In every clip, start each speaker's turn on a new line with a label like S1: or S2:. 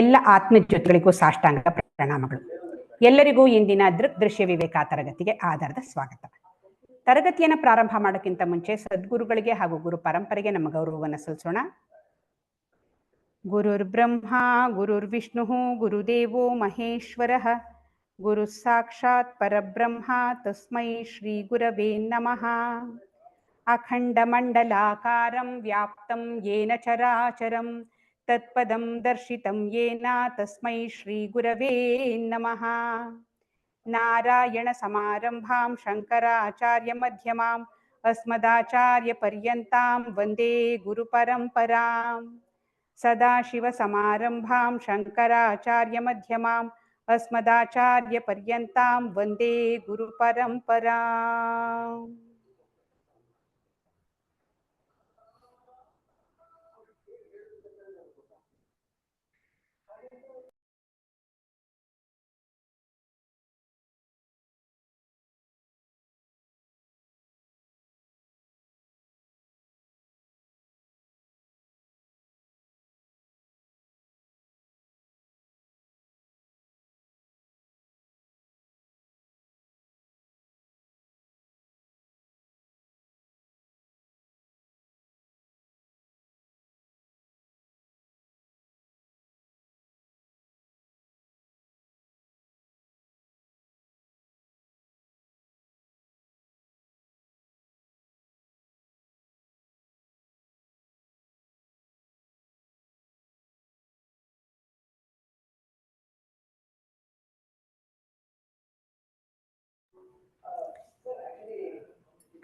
S1: ಎಲ್ಲ ಆತ್ಮಜ್ಯೋತಿಗಳಿಗೂ ಸಾಷ್ಟಾಂಗ ಪ್ರಣಾಮಗಳು. ಎಲ್ಲರಿಗೂ ಇಂದಿನ ದೃಶ್ಯ ವಿವೇಕ ತರಗತಿಗೆ ಆಧಾರದ ಸ್ವಾಗತ. ತರಗತಿಯನ್ನು ಪ್ರಾರಂಭ ಮಾಡೋಕ್ಕಿಂತ ಮುಂಚೆ ಸದ್ಗುರುಗಳಿಗೆ ಹಾಗೂ ಗುರು ಪರಂಪರೆಗೆ ನಮ್ಮ ಗೌರವವನ್ನು ಸಲ್ಲಿಸೋಣ. ಗುರುರ್ ಬ್ರಹ್ಮ ಗುರುರ್ ವಿಷ್ಣು ಗುರುದೇವೋ ಮಹೇಶ್ವರಃ ಗುರು ಸಾಕ್ಷಾತ್ ಪರಬ್ರಹ್ಮ ತಸ್ಮೈ ಶ್ರೀ ಗುರವೇ ನಮಃ. ಅಖಂಡ ಮಂಡಲಾಕಾರಂ ವ್ಯಾಪ್ತಂ ಯೇನ ಚರಾಚರಂ ತತ್ಪದಂ ದರ್ಶಿತಂ ಯೇನ ತಸ್ಮೈ ಶ್ರೀ ಗುರವೇ ನಮಃ. ನಾರಾಯಣ ಸಮಾರಂಭಾಂ ಶಂಕರಾಚಾರ್ಯ ಮಧ್ಯಮಾಂ ಅಸ್ಮದಾಚಾರ್ಯ ಪರ್ಯಂತಾಂ ವಂದೇ ಗುರು ಪರಂಪರಾಂ. ಸದಾಶಿವ ಸಮಾರಂಭಾಂ ಶಂಕರಾಚಾರ್ಯ ಮಧ್ಯಮಾಂ ಅಸ್ಮದಾಚಾರ್ಯ ಪರ್ಯಂತಾಂ ವಂದೇ ಗುರು ಪರಂಪರಾಂ.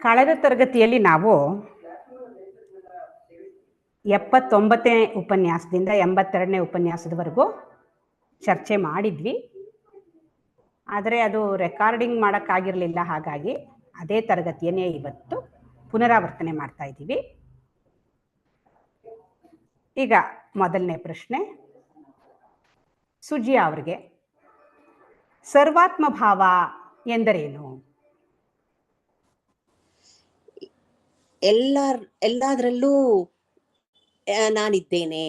S1: ಕಳೆದ ತರಗತಿಯಲ್ಲಿ ನಾವು 79ನೇ ಉಪನ್ಯಾಸದಿಂದ 82ನೇ ಉಪನ್ಯಾಸದವರೆಗೂ ಚರ್ಚೆ ಮಾಡಿದ್ವಿ. ಆದರೆ ಅದು ರೆಕಾರ್ಡಿಂಗ್ ಮಾಡೋಕ್ಕಾಗಿರಲಿಲ್ಲ. ಹಾಗಾಗಿ ಅದೇ ತರಗತಿಯನ್ನೇ ಇವತ್ತು ಪುನರಾವರ್ತನೆ ಮಾಡ್ತಾ ಇದ್ದೀವಿ. ಈಗ ಮೊದಲನೇ ಪ್ರಶ್ನೆ ಸುಜಿಯಾ ಅವರಿಗೆ, ಸರ್ವಾತ್ಮ ಭಾವ ಎಂದರೇನು?
S2: ಎಲ್ಲದರಲ್ಲೂ ನಾನಿದ್ದೇನೆ,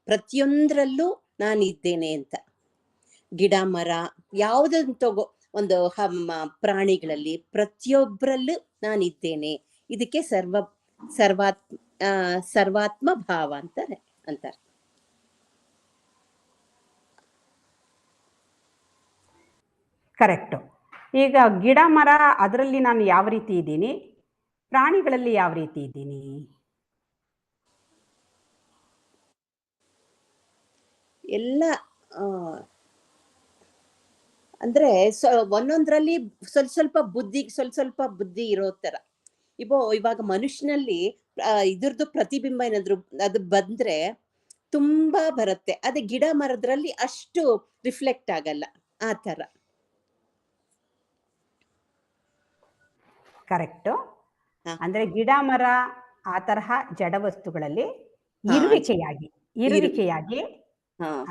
S2: ಪ್ರತಿಯೊಂದರಲ್ಲೂ ನಾನಿದ್ದೇನೆ ಅಂತ. ಗಿಡ ಮರ ಯಾವುದನ್ನು ತಗೋ, ಒಂದು ಪ್ರಾಣಿಗಳಲ್ಲಿ ಪ್ರತಿಯೊಬ್ಬರಲ್ಲೂ ನಾನಿದ್ದೇನೆ. ಇದಕ್ಕೆ ಸರ್ವಾತ್ಮ ಭಾವ ಅಂತಾರೆ.
S1: ಕರೆಕ್ಟು. ಈಗ ಗಿಡ ಮರ ಅದರಲ್ಲಿ ನಾನು ಯಾವ ರೀತಿ ಇದ್ದೀನಿ, ಪ್ರಾಣಿಗಳಲ್ಲಿ ಯಾವ ರೀತಿ ಇದ್ದೀನಿ?
S2: ಎಲ್ಲ ಅಂದ್ರೆ ಒಂದೊಂದ್ರಲ್ಲಿ ಸ್ವಲ್ಪ ಬುದ್ಧಿ ಇರೋ ತರ. ಇವಾಗ ಮನುಷ್ಯನಲ್ಲಿ ಇದ್ರದ್ದು ಪ್ರತಿಬಿಂಬ ಏನಾದ್ರು ಅದು ಬಂದ್ರೆ ತುಂಬಾ ಬರುತ್ತೆ. ಅದೇ ಗಿಡ ಮರದ್ರಲ್ಲಿ ಅಷ್ಟು ರಿಫ್ಲೆಕ್ಟ್ ಆಗಲ್ಲ, ಆ ತರ.
S1: ಕರೆಕ್ಟು. ಅಂದ್ರೆ ಗಿಡ ಮರ ಆ ತರಹ ಜಡ ವಸ್ತುಗಳಲ್ಲಿ ಇರುವಿಕೆಯಾಗಿ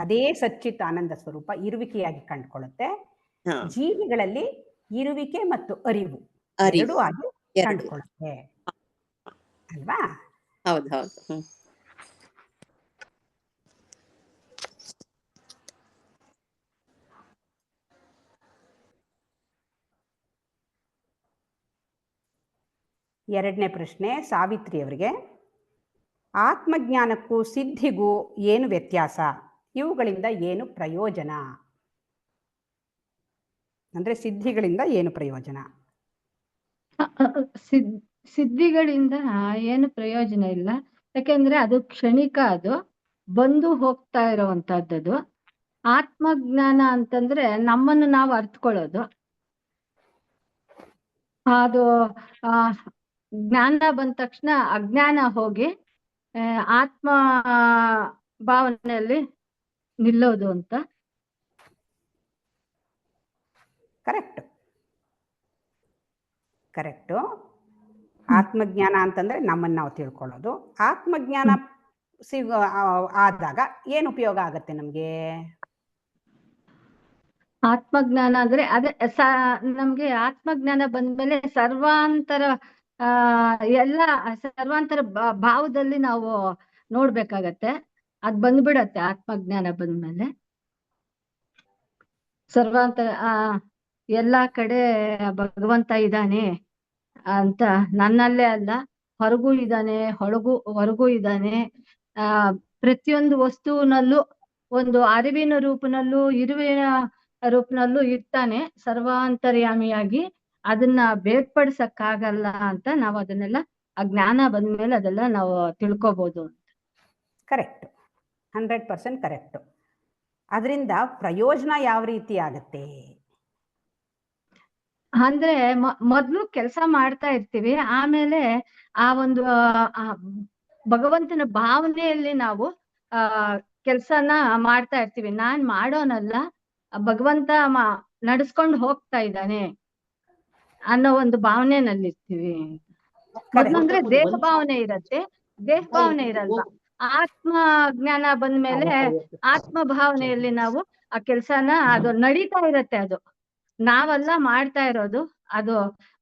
S1: ಅದೇ ಸಚ್ಚಿತ್ ಆನಂದ ಸ್ವರೂಪ ಇರುವಿಕೆಯಾಗಿ ಕಂಡುಕೊಳ್ಳುತ್ತೆ. ಜೀವಿಗಳಲ್ಲಿ ಇರುವಿಕೆ ಮತ್ತು ಅರಿವು ಎರಡೂ ಆಗಿ ಕಂಡುಕೊಳ್ಳುತ್ತೆ ಅಲ್ವಾ?
S2: ಹೌದು.
S1: ಎರಡನೇ ಪ್ರಶ್ನೆ ಸಾವಿತ್ರಿ ಅವರಿಗೆ, ಆತ್ಮಜ್ಞಾನಕ್ಕೂ ಸಿದ್ಧಿಗೂ ಏನು ವ್ಯತ್ಯಾಸ? ಇವುಗಳಿಂದ ಏನು ಪ್ರಯೋಜನ? ಅಂದ್ರೆ ಸಿದ್ಧಿಗಳಿಂದ ಏನು ಪ್ರಯೋಜನ?
S3: ಸಿದ್ಧಿಗಳಿಂದ ಏನು ಪ್ರಯೋಜನ ಇಲ್ಲ. ಯಾಕೆಂದ್ರೆ ಅದು ಕ್ಷಣಿಕ, ಅದು ಬಂದು ಹೋಗ್ತಾ ಇರೋವಂಥದ್ದು. ಆತ್ಮಜ್ಞಾನ ಅಂತಂದ್ರೆ ನಮ್ಮನ್ನು ನಾವು ಅರ್ಥಕೊಳ್ಳೋದು. ಅದು ಜ್ಞಾನ ಬಂದ ತಕ್ಷಣ ಅಜ್ಞಾನ ಹೋಗಿ ಆತ್ಮ ಭಾವನೆಯಲ್ಲಿ ನಿಲ್ಲೋದು ಅಂತ.
S1: ಕರೆಕ್ಟು. ಆತ್ಮಜ್ಞಾನ ಅಂತಂದ್ರೆ ನಮ್ಮನ್ನು ನಾವು ತಿಳ್ಕೊಳ್ಳೋದು. ಆತ್ಮಜ್ಞಾನ ಆದಾಗ ಏನು ಉಪಯೋಗ ಆಗತ್ತೆ ನಮ್ಗೆ?
S3: ಆತ್ಮಜ್ಞಾನ ಅಂದ್ರೆ ಅದೇ ನಮ್ಗೆ ಆತ್ಮಜ್ಞಾನ ಬಂದ್ಮೇಲೆ ಸರ್ವಾಂತರ ಎಲ್ಲ ಸರ್ವಾಂತರ ಭಾವದಲ್ಲಿ ನಾವು ನೋಡ್ಬೇಕಾಗತ್ತೆ. ಅದ್ ಬಂದ್ಬಿಡತ್ತೆ ಆತ್ಮಜ್ಞಾನ ಬಂದ್ಮೇಲೆ. ಸರ್ವಾಂತರ ಎಲ್ಲಾ ಕಡೆ ಭಗವಂತ ಇದ್ದಾನೆ ಅಂತ, ನನ್ನಲ್ಲೇ ಅಲ್ಲ ಹೊರಗೂ ಇದ್ದಾನೆ, ಹೊರಗೂ ಇದ್ದಾನೆ. ಪ್ರತಿಯೊಂದು ವಸ್ತುವಿನಲ್ಲೂ ಒಂದು ಅರಿವಿನ ರೂಪನಲ್ಲೂ ಇರುವಿನ ರೂಪನಲ್ಲೂ ಇರ್ತಾನೆ ಸರ್ವಾಂತರ್ಯಾಮಿಯಾಗಿ. ಅದನ್ನ ಬೇರ್ಪಡಿಸಕ್ಕಾಗಲ್ಲ ಅಂತ ನಾವು ಅದನ್ನೆಲ್ಲ ಆ ಜ್ಞಾನ ಬಂದ್ಮೇಲೆ ಅದೆಲ್ಲ ನಾವು ತಿಳ್ಕೊಬಹುದು.
S1: Correct, 100% correct. ಅದರಿಂದ ಪ್ರಯೋಜನ ಯಾವ ರೀತಿ ಆಗುತ್ತೆ
S3: ಅಂದ್ರೆ ಮೊದ್ಲು ಕೆಲಸ ಮಾಡ್ತಾ ಇರ್ತೀವಿ, ಆಮೇಲೆ ಆ ಒಂದು ಭಗವಂತನ ಭಾವನೆಯಲ್ಲಿ ನಾವು ಕೆಲ್ಸನ ಮಾಡ್ತಾ ಇರ್ತೀವಿ. ನಾನ್ ಮಾಡೋನಲ್ಲ, ಭಗವಂತ ನಡೆಸ್ಕೊಂಡು ಹೋಗ್ತಾ ಇದ್ದಾನೆ ಅನ್ನೋ ಒಂದು ಭಾವನೆನಲ್ಲಿ ಇರ್ತೀವಿ. ಮೊದ್ಲಂದ್ರೆ ದೇಹ ಭಾವನೆ ಇರತ್ತೆ, ದೇಹ ಭಾವನೆ ಇರಲ್ವಾ. ಆತ್ಮ ಜ್ಞಾನ ಬಂದ್ಮೇಲೆ ಆತ್ಮ ಭಾವನೆಯಲ್ಲಿ ನಾವು ಆ ಕೆಲ್ಸನ ಅದು ನಡೀತಾ ಇರತ್ತೆ. ಅದು ನಾವೆಲ್ಲ ಮಾಡ್ತಾ ಇರೋದು, ಅದು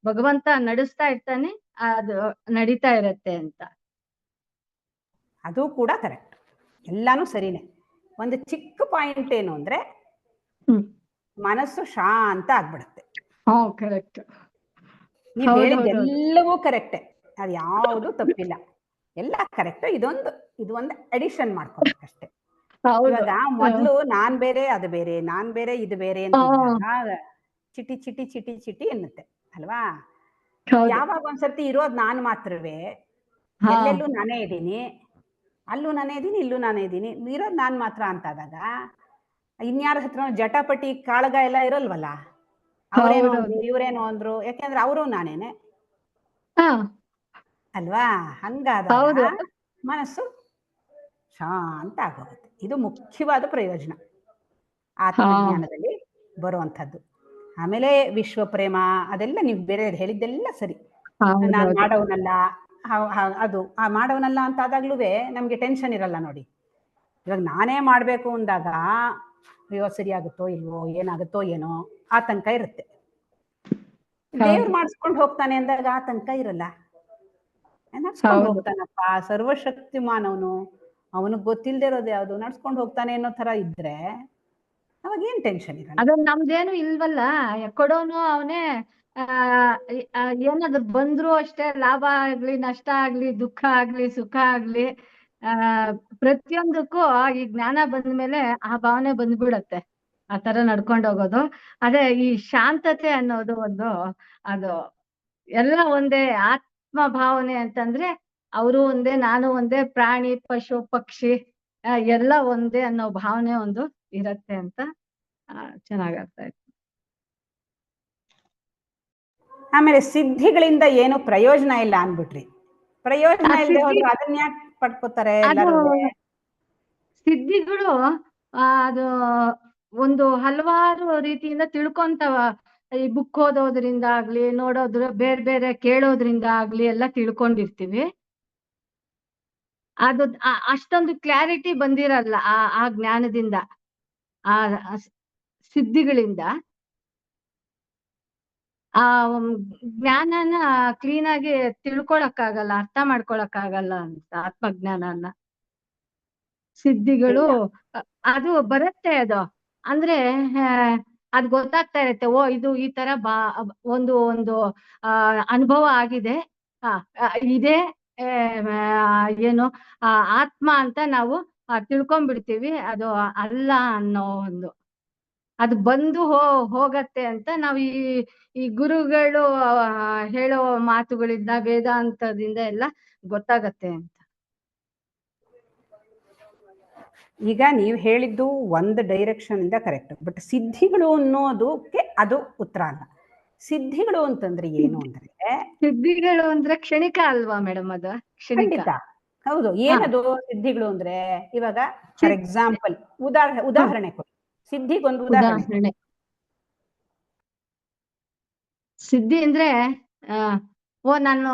S3: ಭಗವಂತ ನಡೆಸ್ತಾ ಇರ್ತಾನೆ, ಅದು ನಡೀತಾ ಇರತ್ತೆ ಅಂತ.
S1: ಅದು ಕೂಡ ಕರೆಕ್ಟ್, ಎಲ್ಲಾನು ಸರಿನೇ. ಒಂದು ಚಿಕ್ಕ ಪಾಯಿಂಟ್ ಏನು ಅಂದ್ರೆ ಮನಸ್ಸು ಶಾಂತ ಆಗ್ಬಿಡುತ್ತೆ.
S3: ಕರೆಕ್ಟ್.
S1: ನೀವು ಹೇಳಿದ್ದೆಲ್ಲವೂ ಕರೆಕ್ಟೇ, ಅದು ಯಾವುದು ತಪ್ಪಿಲ್ಲ, ಎಲ್ಲ ಕರೆಕ್ಟ್. ಇದು ಒಂದು ಅಡಿಷನ್ ಮಾಡ್ಕೋಬೇಕಷ್ಟೇ. ಇವಾಗ ಮೊದಲು ನಾನ್ ಬೇರೆ ಅದು ಬೇರೆ, ನಾನ್ ಬೇರೆ ಇದು ಬೇರೆ ಅಂತ ಚಿಟಿ ಚಿಟಿ ಚಿಟಿ ಚಿಟಿ ಎನ್ನುತ್ತೆ ಅಲ್ವಾ. ಯಾವಾಗ ಒಂದ್ಸರ್ತಿ ಇರೋದು ನಾನು ಮಾತ್ರವೇ, ಎಲ್ಲೆಲ್ಲೂ ನಾನೇ ಇದ್ದೀನಿ, ಅಲ್ಲೂ ನಾನೇ ಇದ್ದೀನಿ, ಇಲ್ಲೂ ನಾನೇ ಇದ್ದೀನಿ, ಇರೋದು ನಾನ್ ಮಾತ್ರ ಅಂತಾದಾಗ ಇನ್ಯಾರ ಹತ್ರ ಜಟಾಪಟಿ ಕಾಳಗ ಎಲ್ಲ ಇರಲ್ವಲ್ಲ. ಅವ್ರೇನೋ ಅಂದ್ರು, ಇವ್ರೇನೋ ಅಂದ್ರು, ಯಾಕೆಂದ್ರೆ ಅವರು ನಾನೇನೆ ಅಲ್ವಾ. ಹಂಗಾದಾಗ ಮನಸ್ಸು ಶಾಂತ ಆಗೋಗುತ್ತೆ. ಇದು ಮುಖ್ಯವಾದ ಪ್ರಯೋಜನ ಆತ್ಮಜ್ಞಾನದಲ್ಲಿ ಬರುವಂಥದ್ದು. ಆಮೇಲೆ ವಿಶ್ವ ಪ್ರೇಮ ಅದೆಲ್ಲ ನೀವು ಬೇರೆ ಹೇಳಿದ್ದೆಲ್ಲ ಸರಿ. ನಾನು ಮಾಡೋವನಲ್ಲ, ಅದು ಆ ಮಾಡೋವನಲ್ಲ ಅಂತ ಆದಾಗ್ಲೂ ನಮ್ಗೆ ಟೆನ್ಷನ್ ಇರಲ್ಲ ನೋಡಿ. ಇವಾಗ ನಾನೇ ಮಾಡ್ಬೇಕು ಅಂದಾಗ ಅಯ್ಯೋ ಸರಿಯಾಗುತ್ತೋ ಇಲ್ವೋ, ಏನಾಗುತ್ತೋ ಏನೋ ಆತಂಕ ಇರುತ್ತೆ. ದೇವ್ರು ಮಾಡಿಸ್ಕೊಂಡು ಹೋಗ್ತಾನೆ ಅಂದಾಗ ಆತಂಕ ಇರಲ್ಲ. ನಡ್ಸ್ಕೊಂಡು ಹೋಗ್ತಾನಪ್ಪ, ಸರ್ವಶಕ್ತಿಮಾನವನು, ಅವನಿಗೆ ಗೊತ್ತಿಲ್ಲದೆ ಇರೋದು ಯಾವ್ದು, ನಡ್ಸ್ಕೊಂಡು ಹೋಗ್ತಾನೆ ಅನ್ನೋ ತರ ಇದ್ರೆ ಅವಾಗ ಏನ್ ಟೆನ್ಷನ್ ಇರಲ್ಲ.
S3: ಅದು ನಮ್ದೇನು ಇಲ್ವಲ್ಲ, ಕೊಡೋನು ಅವನೇ. ಏನಾದ್ರು ಬಂದ್ರು ಅಷ್ಟೇ, ಲಾಭ ಆಗ್ಲಿ ನಷ್ಟ ಆಗ್ಲಿ ದುಃಖ ಆಗ್ಲಿ ಸುಖ ಆಗ್ಲಿ ಪ್ರತಿಯೊಂದಕ್ಕೂ ಈ ಜ್ಞಾನ ಬಂದ್ಮೇಲೆ ಆ ಭಾವನೆ ಬಂದ್ಬಿಡತ್ತೆ. ಆ ತರ ನಡ್ಕೊಂಡು ಹೋಗೋದು, ಅದೇ ಈ ಶಾಂತತೆ ಅನ್ನೋದು ಒಂದು, ಅದು ಎಲ್ಲ ಒಂದೇ. ಆತ್ಮ ಭಾವನೆ ಅಂತಂದ್ರೆ ಅವರು ಒಂದೇ, ನಾನು ಒಂದೇ, ಪ್ರಾಣಿ ಪಶು ಪಕ್ಷಿ ಎಲ್ಲ ಒಂದೇ ಅನ್ನೋ ಭಾವನೆ ಒಂದು ಇರತ್ತೆ ಅಂತ ಚೆನ್ನಾಗಾಗ್ತಾ ಇತ್ತು.
S1: ಆಮೇಲೆ ಸಿದ್ಧಿಗಳಿಂದ ಏನು ಪ್ರಯೋಜನ ಇಲ್ಲ ಅನ್ಬಿಟ್ರಿ. ಪ್ರಯೋಜನ ಇಲ್ಲದೆ ಹೋದ್ರೆ ಅದನ್ನ ಯಾಕೆ ಪಡ್ಕೋತಾರೆ ಎಲ್ಲರೂ?
S3: ಸಿದ್ಧಿಗಳು ಅದು ಒಂದು ಹಲವಾರು ರೀತಿಯಿಂದ ತಿಳ್ಕೊಂತವ. ಈ ಬುಕ್ ಓದೋದ್ರಿಂದ ಆಗ್ಲಿ, ಬೇರೆ ಬೇರೆ ಕೇಳೋದ್ರಿಂದ ಆಗ್ಲಿ ಎಲ್ಲ ತಿಳ್ಕೊಂಡಿರ್ತೀವಿ. ಅದು ಅಷ್ಟೊಂದು ಕ್ಲಾರಿಟಿ ಬಂದಿರಲ್ಲ ಆ ಜ್ಞಾನದಿಂದ, ಆ ಸಿದ್ಧಿಗಳಿಂದ. ಆ ಜ್ಞಾನನ ಕ್ಲೀನ್ ಆಗಿ ತಿಳ್ಕೊಳಕ್ಕಾಗಲ್ಲ, ಅರ್ಥ ಮಾಡ್ಕೊಳಕ್ಕಾಗಲ್ಲ ಅಂತ ಆತ್ಮಜ್ಞಾನನ. ಸಿದ್ಧಿಗಳು ಅದು ಬರುತ್ತೆ, ಅದು ಅಂದ್ರೆ ಅದ್ ಗೊತ್ತಾಗ್ತಾ ಇರತ್ತೆ. ಓ ಇದು ಈ ತರ ಒಂದು ಅನುಭವ ಆಗಿದೆ, ಇದೇ ಏನು ಆತ್ಮ ಅಂತ ನಾವು ತಿಳ್ಕೊಂಡ್ಬಿಡ್ತೀವಿ. ಅದು ಅಲ್ಲ ಅನ್ನೋ ಒಂದು, ಅದು ಬಂದು ಹೋಗತ್ತೆ ಅಂತ ನಾವು ಈ ಗುರುಗಳು ಹೇಳೋ ಮಾತುಗಳಿಂದ, ವೇದಾಂತದಿಂದ ಎಲ್ಲ ಗೊತ್ತಾಗತ್ತೆ ಅಂತ.
S1: ಈಗ ನೀವು ಹೇಳಿದ್ದು ಒಂದು ಡೈರೆಕ್ಷನ್ ಇಂದ ಕರೆಕ್ಟ್, ಬಟ್ ಸಿದ್ಧಿಗಳು ಅನ್ನೋದಕ್ಕೆ ಅದು ಉತ್ತರ ಅಲ್ಲ. ಸಿದ್ಧಿಗಳು ಅಂತಂದ್ರೆ ಏನು ಅಂದ್ರೆ,
S3: ಸಿದ್ಧಿಗಳು ಅಂದ್ರೆ ಕ್ಷಣಿಕ ಅಲ್ವಾ ಮೇಡಮ್? ಅದು
S1: ಖಂಡಿತ ಹೌದು. ಏನದು ಸಿದ್ಧಿಗಳು ಅಂದ್ರೆ? ಇವಾಗ ಫಾರ್ ಎಕ್ಸಾಂಪಲ್ ಉದಾಹರಣೆ ಕೊಡಿ, ಸಿದ್ಧಿಗೊಂದು ಉದಾಹರಣೆ.
S3: ಸಿದ್ಧಿ ಅಂದ್ರೆ ನಾನು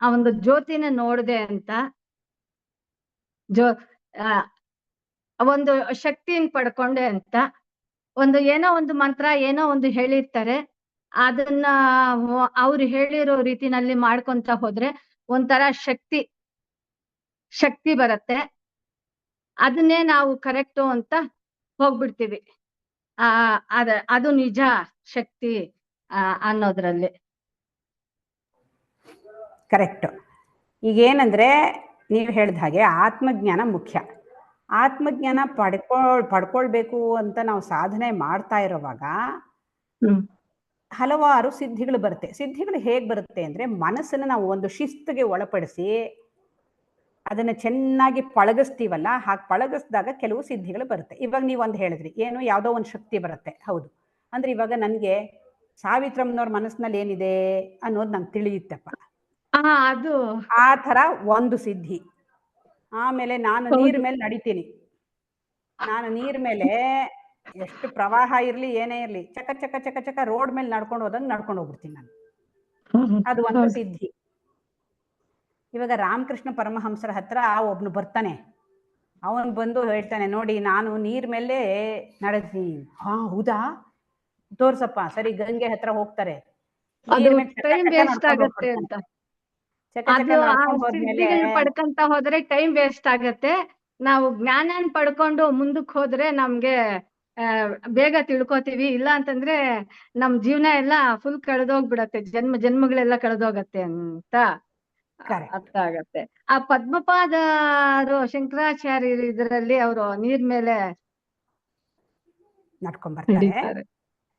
S3: ಆ ಒಂದು ಜ್ಯೋತಿನ ನೋಡ್ದೆ ಅಂತ, ಒಂದು ಶಕ್ತಿಯನ್ನು ಪಡ್ಕೊಂಡೆ ಅಂತ, ಏನೋ ಒಂದು ಮಂತ್ರ ಏನೋ ಒಂದು ಹೇಳಿರ್ತಾರೆ, ಅದನ್ನ ಅವ್ರು ಹೇಳಿರೋ ರೀತಿನಲ್ಲಿ ಮಾಡ್ಕೊಂತ ಹೋದ್ರೆ ಒಂಥರ ಶಕ್ತಿ ಬರತ್ತೆ. ಅದನ್ನೇ ನಾವು ಕರೆಕ್ಟು ಅಂತ ಹೋಗ್ಬಿಡ್ತೀವಿ. ಅದು ನಿಜ ಶಕ್ತಿ ಅನ್ನೋದ್ರಲ್ಲಿ.
S1: ಕರೆಕ್ಟ್. ಈಗೇನಂದ್ರೆ ನೀವು ಹೇಳಿದ ಹಾಗೆ ಆತ್ಮಜ್ಞಾನ ಮುಖ್ಯ. ಆತ್ಮಜ್ಞಾನ ಪಡ್ಕೊಳ್ಬೇಕು ಅಂತ ನಾವು ಸಾಧನೆ ಮಾಡ್ತಾ ಇರುವಾಗ ಹಲವಾರು ಸಿದ್ಧಿಗಳು ಬರುತ್ತೆ. ಸಿದ್ಧಿಗಳು ಹೇಗೆ ಬರುತ್ತೆ ಅಂದ್ರೆ ಮನಸ್ಸನ್ನು ನಾವು ಒಂದು ಶಿಸ್ತಿಗೆ ಒಳಪಡಿಸಿ ಅದನ್ನ ಚೆನ್ನಾಗಿ ಪಳಗಿಸ್ತೀವಲ್ಲ, ಹಾಗೆ ಪಳಗಿಸಿದಾಗ ಕೆಲವು ಸಿದ್ಧಿಗಳು ಬರುತ್ತೆ. ಇವಾಗ ನೀವು ಒಂದು ಹೇಳಿದ್ರಿ, ಏನು ಯಾವುದೋ ಒಂದು ಶಕ್ತಿ ಬರುತ್ತೆ. ಹೌದು, ಅಂದ್ರೆ ಇವಾಗ ನನಗೆ ಸಾವಿತ್ರಮ್ಮನವ್ರ ಮನಸ್ಸಿನಲ್ಲಿ ಏನಿದೆ ಅನ್ನೋದು ನಂಗೆ ತಿಳಿಯುತ್ತಪ್ಪ,
S3: ಅದು
S1: ಆ ಥರ ಒಂದು ಸಿದ್ಧಿ. ಆಮೇಲೆ ನಾನು ನೀರ್ ಮೇಲೆ ನಡಿತೀನಿ, ನಾನು ನೀರ್ ಮೇಲೆ ಎಷ್ಟು ಪ್ರವಾಹ ಇರ್ಲಿ ಏನೇ ಇರ್ಲಿ ಚಕ ಚಕ ಚಕ ಚಕ ರೋಡ್ ಮೇಲೆ ನಡ್ಕೊಂಡು ಹೋದಂಗೆ ನಡ್ಕೊಂಡು ಹೋಗ್ಬಿಡ್ತೀನಿ ನಾನು. ಅದು ಒಂದು ಸಿದ್ಧಿ. ಇವಾಗ ರಾಮಕೃಷ್ಣ ಪರಮಹಂಸರ ಹತ್ರ ಒಬ್ನು ಬರ್ತಾನೆ, ಅವನು ಬಂದು ಹೇಳ್ತಾನೆ, ನೋಡಿ ನಾನು ನೀರ್ ಮೇಲೆ ನಡೆಸ್ತೀನಿ. ಹಾ ಹೌದಾ, ತೋರ್ಸಪ್ಪ. ಸರಿ, ಗಂಗೆ ಹತ್ರ ಹೋಗ್ತಾರೆ.
S3: ಪಡ್ಕೊಂತ ಹೋದ್ರೆ ಟೈಮ್ ವೇಸ್ಟ್ ಆಗತ್ತೆ. ನಾವು ಜ್ಞಾನ ಪಡ್ಕೊಂಡು ಮುಂದಕ್ಕೆ ಹೋದ್ರೆ ನಮ್ಗೆ ಬೇಗ ತಿಳ್ಕೊತೀವಿ. ಇಲ್ಲ ಅಂತಂದ್ರೆ ನಮ್ ಜೀವನ ಎಲ್ಲ ಫುಲ್ ಕಳೆದೋಗ್ಬಿಡತ್ತೆ, ಜನ್ಮಗಳೆಲ್ಲ ಕಳೆದೋಗತ್ತೆ ಅಂತ ಅರ್ಥ ಆಗತ್ತೆ. ಆ ಪದ್ಮಪಾದರು ಶಂಕರಾಚಾರ್ಯರು ಇದರಲ್ಲಿ ಅವರು ನೀರ್ ಮೇಲೆ
S1: ನಡ್ಕೊಂಡ್ಬರ್ತಾರೆ.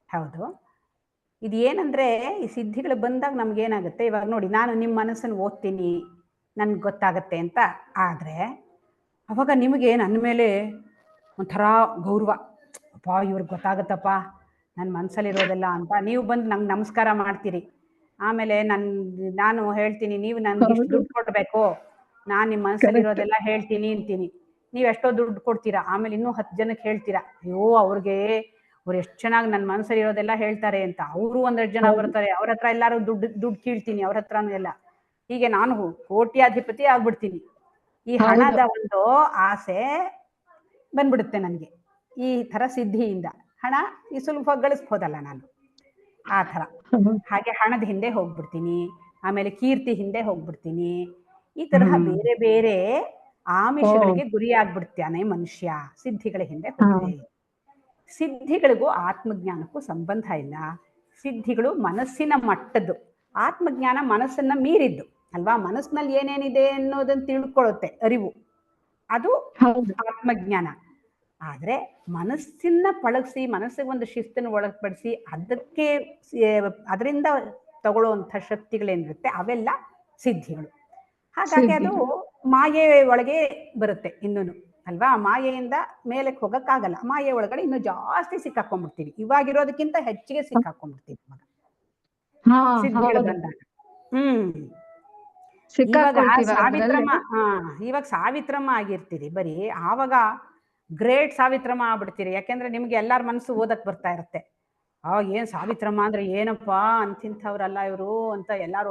S1: ಹೌದು. ಇದು ಏನಂದ್ರೆ ಈ ಸಿದ್ಧಿಗಳು ಬಂದಾಗ ನಮ್ಗೆ ಏನಾಗುತ್ತೆ, ಇವಾಗ ನೋಡಿ ನಾನು ನಿಮ್ಮ ಮನಸ್ಸನ್ನು ಓದ್ತೀನಿ, ನನ್ಗೆ ಗೊತ್ತಾಗತ್ತೆ ಅಂತ ಆದ್ರೆ ಅವಾಗ ನಿಮಗೆ ನನ್ನ ಮೇಲೆ ಒಂಥರ ಗೌರವ, ಅಪ್ಪ ಇವ್ರಿಗೆ ಗೊತ್ತಾಗತ್ತಪ್ಪ ನನ್ನ ಮನಸ್ಸಲ್ಲಿರೋದೆಲ್ಲ ಅಂತ ನೀವು ಬಂದು ನಂಗೆ ನಮಸ್ಕಾರ ಮಾಡ್ತೀರಿ. ಆಮೇಲೆ ನಾನು ಹೇಳ್ತೀನಿ, ನೀವು ನನ್ಗೆ ಇಷ್ಟು ದುಡ್ಡು ಕೊಡ್ಬೇಕು, ನಾನು ನಿಮ್ಮ ಮನಸ್ಸಲ್ಲಿರೋದೆಲ್ಲ ಹೇಳ್ತೀನಿ ಅಂತೀನಿ. ನೀವು ಎಷ್ಟೋ ದುಡ್ಡು ಕೊಡ್ತೀರಾ, ಆಮೇಲೆ ಇನ್ನೂ 10 ಜನಕ್ಕೆ ಹೇಳ್ತೀರಾ, ಅಯ್ಯೋ ಅವ್ರು ಎಷ್ಟು ಚೆನ್ನಾಗಿ ನನ್ನ ಮನಸ್ಸಲ್ಲಿರೋದೆಲ್ಲ ಹೇಳ್ತಾರೆ ಅಂತ. ಅವರು 1 ಜನ ಬರ್ತಾರೆ, ಅವ್ರ ಹತ್ರ ಎಲ್ಲಾರು ದುಡ್ಡು ಕೀಳ್ತೀನಿ, ಅವ್ರ ಹತ್ರನೂ ಎಲ್ಲ. ಹೀಗೆ ನಾನು ಕೋಟ್ಯಾಧಿಪತಿ ಆಗ್ಬಿಡ್ತೀನಿ. ಈ ಹಣದ ಒಂದು ಆಸೆ ಬಂದ್ಬಿಡುತ್ತೆ ನನಗೆ ಈ ತರ ಸಿದ್ಧಿಯಿಂದ. ಹಣ ಈ ಸುಲಭವಾಗಿ ಗಳಿಸ್ಬೋದಲ್ಲ ನಾನು, ಆ ಥರ. ಹಾಗೆ ಹಣದ ಹಿಂದೆ ಹೋಗ್ಬಿಡ್ತೀನಿ, ಆಮೇಲೆ ಕೀರ್ತಿ ಹಿಂದೆ ಹೋಗ್ಬಿಡ್ತೀನಿ. ಈ ತರಹ ಬೇರೆ ಬೇರೆ ಆಮಿಷಗಳಿಗೆ ಗುರಿ ಆಗ್ಬಿಡ್ತಾನೆ ಮನುಷ್ಯ ಸಿದ್ಧಿಗಳ ಹಿಂದೆ ಹೋಗ್ತಾರೆ. ಸಿದ್ಧಿಗಳಿಗೂ ಆತ್ಮಜ್ಞಾನಕ್ಕೂ ಸಂಬಂಧ ಇಲ್ಲ. ಸಿದ್ಧಿಗಳು ಮನಸ್ಸಿನ ಮಟ್ಟದ್ದು, ಆತ್ಮಜ್ಞಾನ ಮನಸ್ಸನ್ನ ಮೀರಿದ್ದು ಅಲ್ವಾ. ಮನಸ್ಸಿನಲ್ಲಿ ಏನೇನಿದೆ ಅನ್ನೋದನ್ನ ತಿಳ್ಕೊಳ್ಳುತ್ತೆ ಅರಿವು, ಅದು ಆತ್ಮಜ್ಞಾನ. ಆದ್ರೆ ಮನಸ್ಸನ್ನ ಪಳಗಿಸಿ ಮನಸ್ಸಿಗೆ ಒಂದು ಶಿಸ್ತನ್ನು ಒಳಪಡಿಸಿ ಅದರಿಂದ ತಗೊಳ್ಳುವಂಥ ಶಕ್ತಿಗಳೇನಿರುತ್ತೆ ಅವೆಲ್ಲ ಸಿದ್ಧಿಗಳು. ಹಾಗಾಗಿ ಅದು ಮಾಯೆ ಒಳಗೆ ಬರುತ್ತೆ ಇನ್ನೂನು ಅಲ್ವಾ. ಮಾಯೆಯಿಂದ ಮೇಲಕ್ಕೆ ಹೋಗಕ್ಕಾಗಲ್ಲ, ಮಾಯೆ ಒಳಗಡೆ ಇನ್ನೂ ಜಾಸ್ತಿ ಸಿಕ್ಕಾಕೊಂಡ್ಬಿಡ್ತೀವಿ. ಇವಾಗಿರೋದಕ್ಕಿಂತ ಹೆಚ್ಚಿಗೆ ಸಿಕ್ಕಾಕೊಂಡ್ಬಿಡ್ತೀವಿ ಸಿದ್ಧಿಗಳು ಬಂದಾಗ. ಇವಾಗ ಸಾವಿತ್ರಮ್ಮ ಆಗಿರ್ತೀರಿ ಬರೀ, ಆವಾಗ ಗ್ರೇಟ್ ಸಾವಿತ್ರಮ್ಮ ಆಗ್ಬಿಡ್ತೀರಿ. ಯಾಕೆಂದ್ರೆ ನಿಮ್ಗೆ ಎಲ್ಲಾರ ಮನಸ್ಸು ಓದಕ್ ಬರ್ತಾ ಇರುತ್ತೆ. ಏನ್ ಸಾವಿತ್ರಮ್ಮ ಅಂದ್ರೆ ಏನಪ್ಪಾ ಅಂತಿಂಥವ್ರಲ್ಲ ಇವರು ಅಂತ ಎಲ್ಲಾರು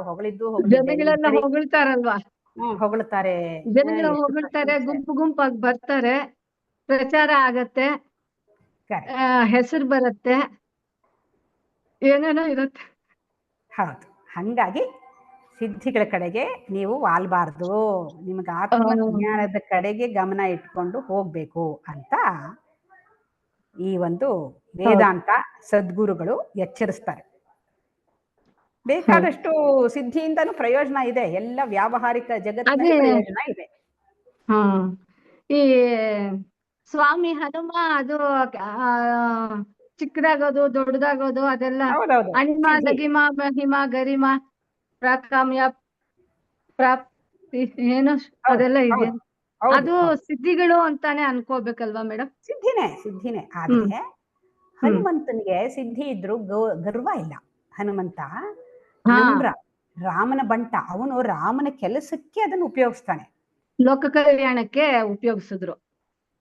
S3: ಹೊಗಳ್ತಾರಲ್ವಾ.
S1: ಹೊಗಳ್ತಾರೆ,
S3: ಜನಗಳು ಹೊಗಳ್ತಾರೆ, ಗುಂಪಾಗಿ ಬರ್ತಾರೆ, ಪ್ರಚಾರ ಆಗತ್ತೆ, ಹೆಸರು ಬರುತ್ತೆ, ಏನೇನೋ ಇರುತ್ತೆ.
S1: ಹೌದು. ಹಂಗಾಗಿ ಸಿದ್ಧಿಗಳ ಕಡೆಗೆ ನೀವು ವಾಲ್ಬಾರ್ದು, ನಿಮ್ಗೆ ಆತ್ಮಜ್ಞಾನದ ಕಡೆಗೆ ಗಮನ ಇಟ್ಕೊಂಡು ಹೋಗ್ಬೇಕು ಅಂತ ಈ ಒಂದು ವೇದಾಂತ ಸದ್ಗುರುಗಳು ಎಚ್ಚರಿಸ್ತಾರೆ. ಬೇಕಾದಷ್ಟು ಸಿದ್ಧಿಯಿಂದನೂ ಪ್ರಯೋಜನ ಇದೆ, ಎಲ್ಲ ವ್ಯಾವಹಾರಿಕ ಜಗತ್ತಿನಲ್ಲಿ ಪ್ರಯೋಜನ ಇದೆ.
S3: ಈ ಸ್ವಾಮಿ ಹನುಮ ಅದು ಚಿಕ್ಕದಾಗೋದು ದೊಡ್ಡದಾಗೋದು ಅದೆಲ್ಲ ಅಣಿಮ ಲಗಿಮ ಮಹಿಮ ಗರಿಮ ಪ್ರಾಕಾಮ್ಯ ಪ್ರಾಪ್ತಿ ಏನೋ ಅದೆಲ್ಲ ಇದೆ. ಅದು ಸಿದ್ಧಿಗಳು ಅಂತಾನೆ ಅನ್ಕೋಬೇಕಲ್ವಾ ಮೇಡಮ್?
S1: ಸಿದ್ಧಿನೇ. ಆದ್ರೆ ಹನುಮಂತನಿಗೆ ಸಿದ್ಧಿ ಇದ್ರು ಗರ್ವ ಇಲ್ಲ. ಹನುಮಂತ ನಮ್ರ ರಾಮನ ಬಂಟ, ಅವನು ರಾಮನ ಕೆಲಸಕ್ಕೆ ಅದನ್ನು ಉಪಯೋಗಿಸ್ತಾನೆ,
S3: ಲೋಕ ಕಲ್ಯಾಣಕ್ಕೆ ಉಪಯೋಗಿಸಿದ್ರು.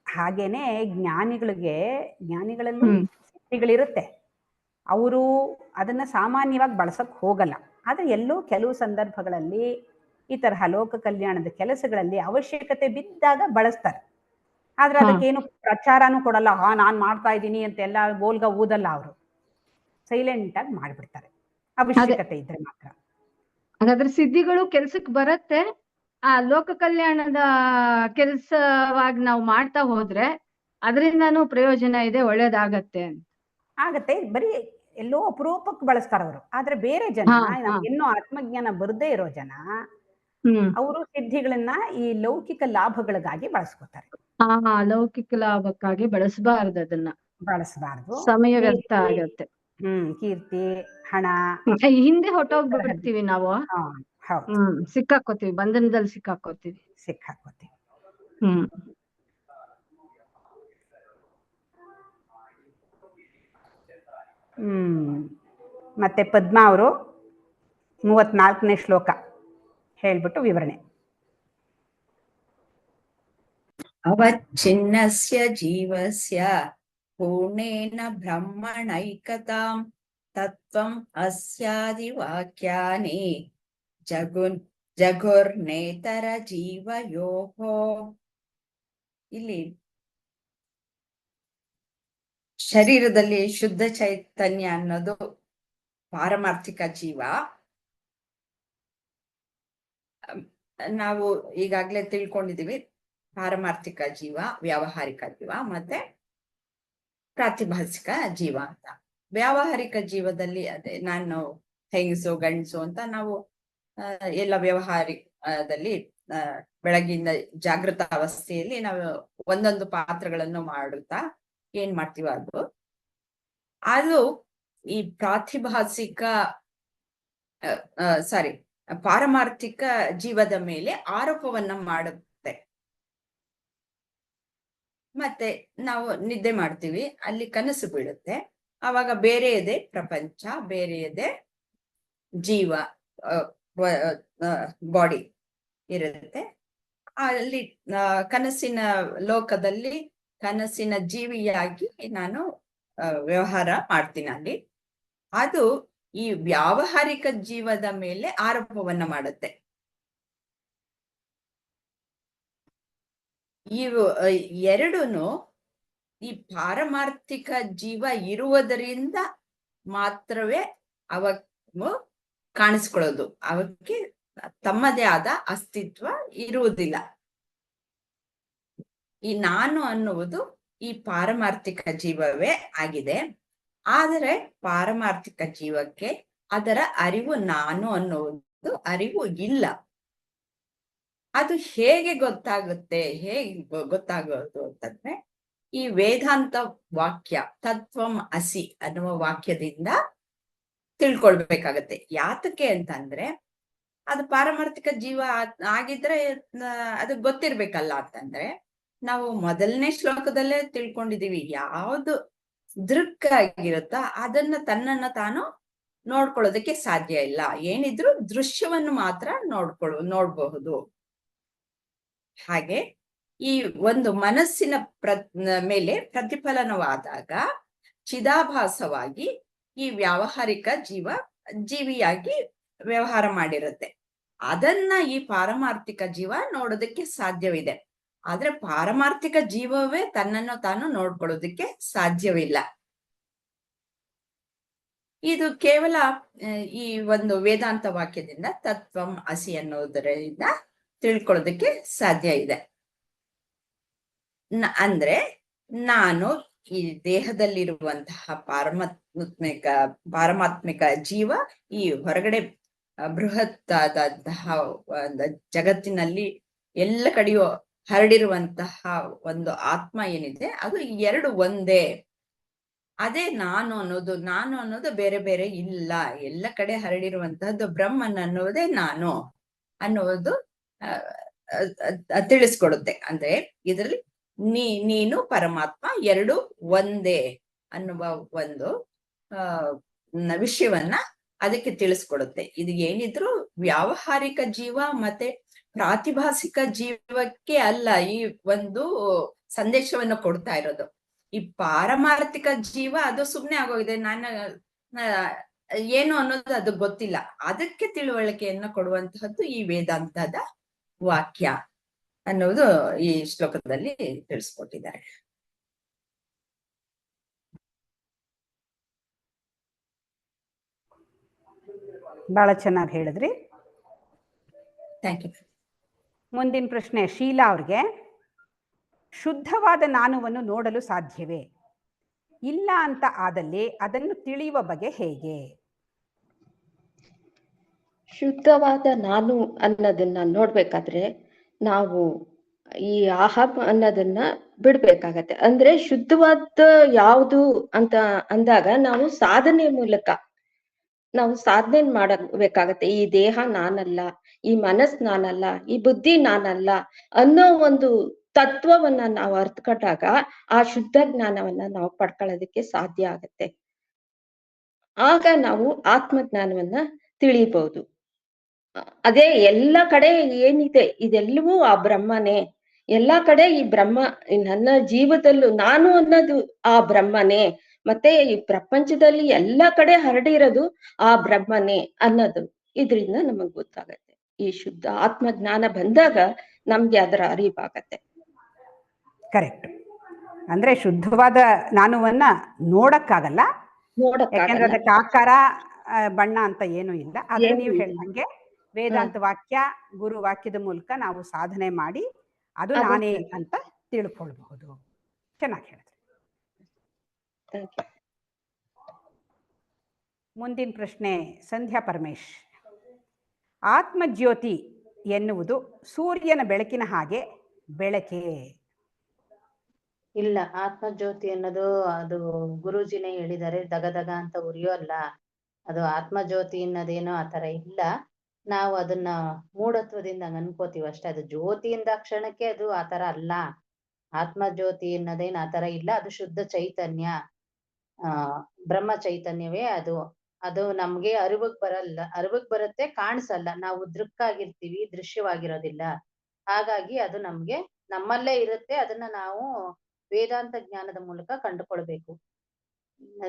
S1: ಹಾಗೇನೆ ಜ್ಞಾನಿಗಳಲ್ಲಿ ಸಿದ್ಧಿಗಳಿರುತ್ತೆ, ಅವರು ಅದನ್ನ ಸಾಮಾನ್ಯವಾಗಿ ಬಳಸಕ್ ಹೋಗಲ್ಲ. ಆದ್ರೆ ಎಲ್ಲೋ ಕೆಲವು ಸಂದರ್ಭಗಳಲ್ಲಿ ಈ ತರಹ ಲೋಕ ಕಲ್ಯಾಣದ ಕೆಲಸಗಳಲ್ಲಿ ಅವಶ್ಯಕತೆ ಬಿದ್ದಾಗ ಬಳಸ್ತಾರೆ. ಆದ್ರೆ ಅದಕ್ಕೇನು ಪ್ರಚಾರನೂ ಕೊಡಲ್ಲ, ನಾನ್ ಮಾಡ್ತಾ ಇದ್ದೀನಿ ಅಂತ ಎಲ್ಲ ಗೋಲ್ಗ ಊದಲ್ಲ. ಅವರು ಸೈಲೆಂಟ್ ಆಗಿ ಮಾಡ್ಬಿಡ್ತಾರೆ, ಅವಶ್ಯಕತೆ ಇದ್ರೆ ಮಾತ್ರ.
S3: ಹಾಗಾದ್ರೆ ಸಿದ್ಧಿಗಳು ಕೆಲ್ಸಕ್ಕೆ ಬರತ್ತೆ, ಆ ಲೋಕ ಕಲ್ಯಾಣದ ಕೆಲಸವಾಗಿ ನಾವು ಮಾಡ್ತಾ ಹೋದ್ರೆ ಅದರಿಂದನೂ ಪ್ರಯೋಜನ ಇದೆ, ಒಳ್ಳೇದಾಗತ್ತೆ.
S1: ಆಗತ್ತೆ. ಬರೀ ಎಲ್ಲೋ ಅಪರೂಪಕ್ಕೆ ಬಳಸ್ತಾರ ಅವರು. ಆದ್ರೆ ಬೇರೆ ಜನ,
S3: ಹಾ, ಹಾ.
S1: ನಮ್ಗೆ ಇನ್ನೂ ಆತ್ಮಜ್ಞಾನ ಬರದೇ ಇರೋ ಜನ,
S3: ಹ್ಮ್.
S1: ಅವರು ಸಿದ್ಧಿಗಳನ್ನ ಈ ಲೌಕಿಕ ಲಾಭಗಳಿಗಾಗಿ ಬಳಸ್ಕೊತಾರೆ.
S3: ಹಾ, ಲೌಕಿಕ ಲಾಭಕ್ಕಾಗಿ ಬಳಸಬಾರದು, ಅದನ್ನ
S1: ಬಳಸಬಾರದು.
S3: ಸಮಯ ವ್ಯರ್ಥ
S1: ಕೀರ್ತಿ,
S3: ಆಗತ್ತೆ.
S1: ಕೀರ್ತಿ, ಹಣ,
S3: ಹಿಂದೆ
S1: ಈ ತರಹದ್ದು.
S3: ಹೊಟ್ಟೋಗ್ಬಿಡ್ತೀವಿ ನಾವು.
S1: ಹಾ, ಹೌದು,
S3: ಸಿಕ್ಕಾಕೋತೀವಿ, ಬಂಧನದಲ್ಲಿ ಸಿಕ್ಕಾಕೋತೀವಿ.
S1: ಸಿಕ್ಕಾಕೋತೀವಿ.
S3: ಹ್ಮ್.
S1: ಮತ್ತೆ ಪದ್ಮಾ ಅವರು 34ನೇ ಶ್ಲೋಕ ಹೇಳ್ಬಿಟ್ಟು ವಿವರಣೆ.
S4: ಅವಚ್ಛಿನ್ನಸ್ಯ ಜೀವಸ್ಯ ಪೂರ್ಣೇನ ಬ್ರಹ್ಮಣೈಕತಾಂ ತತ್ವಂ ಅಸ್ಯಾದಿ ವಾಕ್ಯಾನಿ ಜಗುರ್ನೇತರ ಜೀವಯೋಹೋ. ಇಲ್ಲಿ ಶರೀರದಲ್ಲಿ ಶುದ್ಧ ಚೈತನ್ಯ ಅನ್ನೋದು ಪಾರಮಾರ್ಥಿಕ ಜೀವ. ನಾವು ಈಗಾಗ್ಲೇ ತಿಳ್ಕೊಂಡಿದೀವಿ ಪಾರಮಾರ್ಥಿಕ ಜೀವ, ವ್ಯಾವಹಾರಿಕ ಜೀವ ಮತ್ತೆ ಪ್ರಾತಿಭಾಸಿಕ ಜೀವ ಅಂತ. ವ್ಯಾವಹಾರಿಕ ಜೀವದಲ್ಲಿ ಅದೇ ನಾನು ಹೆಂಗಸು ಗಂಡಸು ಅಂತ ನಾವು ಎಲ್ಲ ವ್ಯವಹಾರದಲ್ಲಿ ಬೆಳಗಿಂದ ಜಾಗೃತ ಅವಸ್ಥೆಯಲ್ಲಿ ನಾವು ಒಂದೊಂದು ಪಾತ್ರಗಳನ್ನು ಮಾಡುತ್ತಾ ಏನ್ ಮಾಡ್ತೀವ ಅದು ಈ ಪ್ರಾತಿಭಾಸಿಕ ಪಾರಮಾರ್ಥಿಕ ಜೀವದ ಮೇಲೆ ಆರೋಪವನ್ನ ಮಾಡುತ್ತೆ. ಮತ್ತೆ ನಾವು ನಿದ್ದೆ ಮಾಡ್ತೀವಿ, ಅಲ್ಲಿ ಕನಸು ಬೀಳುತ್ತೆ. ಆವಾಗ ಬೇರೆಯದೇ ಪ್ರಪಂಚ, ಬೇರೆಯದೇ ಜೀವ, ಬಾಡಿ ಇರುತ್ತೆ. ಅಲ್ಲಿ ಕನಸಿನ ಲೋಕದಲ್ಲಿ ಕನಸಿನ ಜೀವಿಯಾಗಿ ನಾನು ವ್ಯವಹಾರ ಮಾಡ್ತೀನಿ ಅಲ್ಲಿ. ಅದು ಈ ವ್ಯಾವಹಾರಿಕ ಜೀವದ ಮೇಲೆ ಆರೋಪವನ್ನ ಮಾಡುತ್ತೆ. ಇವು ಎರಡೂನು ಈ ಪಾರಮಾರ್ಥಿಕ ಜೀವ ಇರುವುದರಿಂದ ಮಾತ್ರವೇ ಅವು ಕಾಣಿಸ್ಕೊಳ್ಳೋದು. ಅವಕ್ಕೆ ತಮ್ಮದೇ ಆದ ಅಸ್ತಿತ್ವ ಇರುವುದಿಲ್ಲ. ಈ ನಾನು ಅನ್ನುವುದು ಈ ಪಾರಮಾರ್ಥಿಕ ಜೀವವೇ ಆಗಿದೆ. ಆದರೆ ಪಾರಮಾರ್ಥಿಕ ಜೀವಕ್ಕೆ ಅದರ ಅರಿವು ನಾನು ಅನ್ನುವುದು ಅರಿವು ಇಲ್ಲ. ಅದು ಹೇಗೆ ಗೊತ್ತಾಗೋದು ಅಂತಂದ್ರೆ ಈ ವೇದಾಂತ ವಾಕ್ಯ ತತ್ವಂ ಅಸಿ ಅನ್ನುವ ವಾಕ್ಯದಿಂದ ತಿಳ್ಕೊಳ್ಬೇಕಾಗತ್ತೆ. ಯಾತಕ್ಕೆ ಅಂತಂದ್ರೆ ಅದು ಪಾರಮಾರ್ಥಿಕ ಜೀವ ಆಗಿದ್ರೆ ಅದು ಗೊತ್ತಿರ್ಬೇಕಲ್ಲ. ಅಂತಂದ್ರೆ ನಾವು ಮೊದಲನೇ ಶ್ಲೋಕದಲ್ಲೇ ತಿಳ್ಕೊಂಡಿದೀವಿ, ಯಾವುದು ದೃಕ್ ಆಗಿರುತ್ತೋ ಅದನ್ನ ತನ್ನನ್ನ ತಾನು ನೋಡ್ಕೊಳ್ಳೋದಕ್ಕೆ ಸಾಧ್ಯ ಇಲ್ಲ. ಏನಿದ್ರು ದೃಶ್ಯವನ್ನು ಮಾತ್ರ ನೋಡ್ಬಹುದು. ಹಾಗೆ ಈ ಒಂದು ಮನಸ್ಸಿನ ಮೇಲೆ ಪ್ರತಿಫಲನವಾದಾಗ ಚಿದಾಭಾಸವಾಗಿ ಈ ವ್ಯಾವಹಾರಿಕ ಜೀವಿಯಾಗಿ ವ್ಯವಹಾರ ಮಾಡಿರುತ್ತೆ. ಅದನ್ನ ಈ ಪಾರಮಾರ್ಥಿಕ ಜೀವ ನೋಡೋದಕ್ಕೆ ಸಾಧ್ಯವಿದೆ. ಆದ್ರೆ ಪಾರಮಾರ್ಥಿಕ ಜೀವವೇ ತನ್ನನ್ನು ತಾನು ನೋಡ್ಕೊಳ್ಳೋದಕ್ಕೆ ಸಾಧ್ಯವಿಲ್ಲ. ಇದು ಕೇವಲ ಈ ಒಂದು ವೇದಾಂತ ವಾಕ್ಯದಿಂದ ತತ್ವಂ ಅಸಿ ಅನ್ನೋದರಿಂದ ತಿಳ್ಕೊಳ್ಳೋದಕ್ಕೆ ಸಾಧ್ಯ ಇದೆ. ಅಂದ್ರೆ ನಾನು ಈ ದೇಹದಲ್ಲಿರುವಂತಹ ಪಾರಮಾತ್ಮಿಕ ಜೀವ ಈ ಹೊರಗಡೆ ಬೃಹತ್ ಆದಂತಹ ಒಂದು ಜಗತ್ತಿನಲ್ಲಿ ಎಲ್ಲ ಕಡೆಯೂ ಹರಡಿರುವಂತಹ ಒಂದು ಆತ್ಮ ಏನಿದೆ ಅದು ಎರಡು ಒಂದೇ. ಅದೇ ನಾನು ಅನ್ನೋದು ಬೇರೆ ಬೇರೆ ಇಲ್ಲ. ಎಲ್ಲ ಕಡೆ ಹರಡಿರುವಂತಹದ್ದು ಬ್ರಹ್ಮನ್ ಅನ್ನೋದೇ ನಾನು ಅನ್ನುವುದು ತಿಳಿಸ್ಕೊಡುತ್ತೆ. ಅಂದ್ರೆ ಇದರಲ್ಲಿ ನೀನು ಪರಮಾತ್ಮ ಎರಡು ಒಂದೇ ಅನ್ನುವ ಒಂದು ವಿಷಯವನ್ನ ಅದಕ್ಕೆ ತಿಳಿಸ್ಕೊಡುತ್ತೆ. ಇದು ಏನಿದ್ರು ವ್ಯಾವಹಾರಿಕ ಜೀವ ಮತ್ತೆ ಪ್ರಾತಿಭಾಸಿಕ ಜೀವಕ್ಕೆ ಅಲ್ಲ ಈ ಒಂದು ಸಂದೇಶವನ್ನು ಕೊಡ್ತಾ ಇರೋದು. ಈ ಪಾರಮಾರ್ಥಿಕ ಜೀವ ಅದು ಸುಮ್ನೆ ಆಗೋಗಿದೆ, ನಾನು ಏನು ಅನ್ನೋದು ಅದು ಗೊತ್ತಿಲ್ಲ. ಅದಕ್ಕೆ ತಿಳುವಳಿಕೆಯನ್ನು ಕೊಡುವಂತಹದ್ದು ಈ ವೇದಾಂತದ ವಾಕ್ಯ ಅನ್ನೋದು ಈ ಶ್ಲೋಕದಲ್ಲಿ ತಿಳಿಸ್ಕೊಟ್ಟಿದ್ದಾರೆ.
S1: ಬಹಳ ಚೆನ್ನಾಗಿ ಹೇಳಿದ್ರಿ.
S4: Thank you.
S1: ಮುಂದಿನ ಪ್ರಶ್ನೆ ಶೀಲಾ ಅವ್ರಿಗೆ. ಶುದ್ಧವಾದ ನಾನುವನ್ನು ನೋಡಲು ಸಾಧ್ಯವೇ? ಇಲ್ಲ ಅಂತ ಆದಲ್ಲಿ ಅದನ್ನು ತಿಳಿಯುವ ಬಗೆ ಹೇಗೆ?
S5: ಶುದ್ಧವಾದ ನಾನು ಅನ್ನೋದನ್ನ ನೋಡ್ಬೇಕಾದ್ರೆ ನಾವು ಈ ಅಹಂ ಅನ್ನೋದನ್ನ ಬಿಡ್ಬೇಕಾಗತ್ತೆ. ಅಂದ್ರೆ ಶುದ್ಧವಾದ ಯಾವುದು ಅಂತ ಅಂದಾಗ ನಾವು ಸಾಧನೆ ಮೂಲಕ ನಾವು ಸಾಧನೆ ಮಾಡಬೇಕಾಗತ್ತೆ. ಈ ದೇಹ ನಾನಲ್ಲ, ಈ ಮನಸ್ ನಾನಲ್ಲ, ಈ ಬುದ್ಧಿ ನಾನಲ್ಲ ಅನ್ನೋ ಒಂದು ತತ್ವವನ್ನ ನಾವು ಅರ್ಥಕೊಂಡಾಗ ಆ ಶುದ್ಧ ಜ್ಞಾನವನ್ನ ನಾವು ಪಡ್ಕೊಳ್ಳೋದಕ್ಕೆ ಸಾಧ್ಯ ಆಗತ್ತೆ. ಆಗ ನಾವು ಆತ್ಮಜ್ಞಾನವನ್ನ ತಿಳಿಬಹುದು. ಅದೇ ಎಲ್ಲ ಕಡೆ ಏನಿದೆ ಇದೆಲ್ಲವೂ ಆ ಬ್ರಹ್ಮನೇ. ಎಲ್ಲಾ ಕಡೆ ಈ ಬ್ರಹ್ಮ, ನನ್ನ ಜೀವದಲ್ಲೂ ನಾನು ಅನ್ನೋದು ಆ ಬ್ರಹ್ಮನೇ, ಮತ್ತೆ ಈ ಪ್ರಪಂಚದಲ್ಲಿ ಎಲ್ಲ ಕಡೆ ಹರಡಿರೋದು ಆ ಬ್ರಹ್ಮನೇ ಅನ್ನೋದು ಇದರಿಂದ ನಮಗ್ ಗೊತ್ತಾಗತ್ತೆ. ಈ ಶುದ್ಧ ಆತ್ಮಜ್ಞಾನ ಬಂದಾಗ ನಮ್ಗೆ ಅದರ ಅರಿವಾಗತ್ತೆ.
S1: ಕರೆಕ್ಟ್. ಅಂದ್ರೆ ಶುದ್ಧವಾದ ನಾನುವನ್ನ ನೋಡಕ್ಕಾಗಲ್ಲ, ಯಾಕೆಂದ್ರೆ ಅದಕ್ಕೆ ಆಕಾರ ಬಣ್ಣ ಅಂತ ಏನೂ ಇಲ್ಲ. ಆದ್ರೆ ನೀವು ಹೇಳ್ದಂಗೆ ವೇದಾಂತ ವಾಕ್ಯ, ಗುರು ವಾಕ್ಯದ ಮೂಲಕ ನಾವು ಸಾಧನೆ ಮಾಡಿ ಅದು ನಾನೇ ಅಂತ ತಿಳ್ಕೊಳ್ಬಹುದು. ಚೆನ್ನಾಗಿ ಹೇಳಿದ್ರಿ. ಮುಂದಿನ ಪ್ರಶ್ನೆ ಸಂಧ್ಯಾ ಪರಮೇಶ್. ಆತ್ಮಜ್ಯೋತಿ ಎನ್ನುವುದು ಸೂರ್ಯನ ಬೆಳಕಿನ ಹಾಗೆ ಬೆಳಕೆ?
S6: ಇಲ್ಲ, ಆತ್ಮಜ್ಯೋತಿ ಅನ್ನೋದು ಅದು ಗುರೂಜಿನೇ ಹೇಳಿದ್ದಾರೆ, ದಗದಗ ಅಂತ ಉರಿಯೋಲ್ಲ. ಅದು ಆತ್ಮಜ್ಯೋತಿ ಅನ್ನೋದೇನೋ ಆತರ ಇಲ್ಲ. ನಾವು ಅದನ್ನ ಮೂಢತ್ವದಿಂದ ಅನ್ಕೋತೀವಿ ಅಷ್ಟೇ. ಅದು ಜ್ಯೋತಿ ಇಂದ ಕ್ಷಣಕ್ಕೆ ಅದು ಆತರ ಅಲ್ಲ. ಆತ್ಮಜ್ಯೋತಿ ಅನ್ನೋದೇನ್ ಆತರ ಇಲ್ಲ. ಅದು ಶುದ್ಧ ಚೈತನ್ಯ, ಬ್ರಹ್ಮ ಚೈತನ್ಯವೇ ಅದು. ಅದು ನಮ್ಗೆ ಅರಿವಿಗ್ ಬರುತ್ತೆ, ಕಾಣಿಸಲ್ಲ. ನಾವು ದೃಕ್ಕಾಗಿರ್ತೀವಿ, ದೃಶ್ಯವಾಗಿರೋದಿಲ್ಲ. ಹಾಗಾಗಿ ಅದು ನಮ್ಗೆ ನಮ್ಮಲ್ಲೇ ಇರುತ್ತೆ. ಅದನ್ನ ನಾವು ವೇದಾಂತ ಜ್ಞಾನದ ಮೂಲಕ ಕಂಡುಕೊಳ್ಬೇಕು.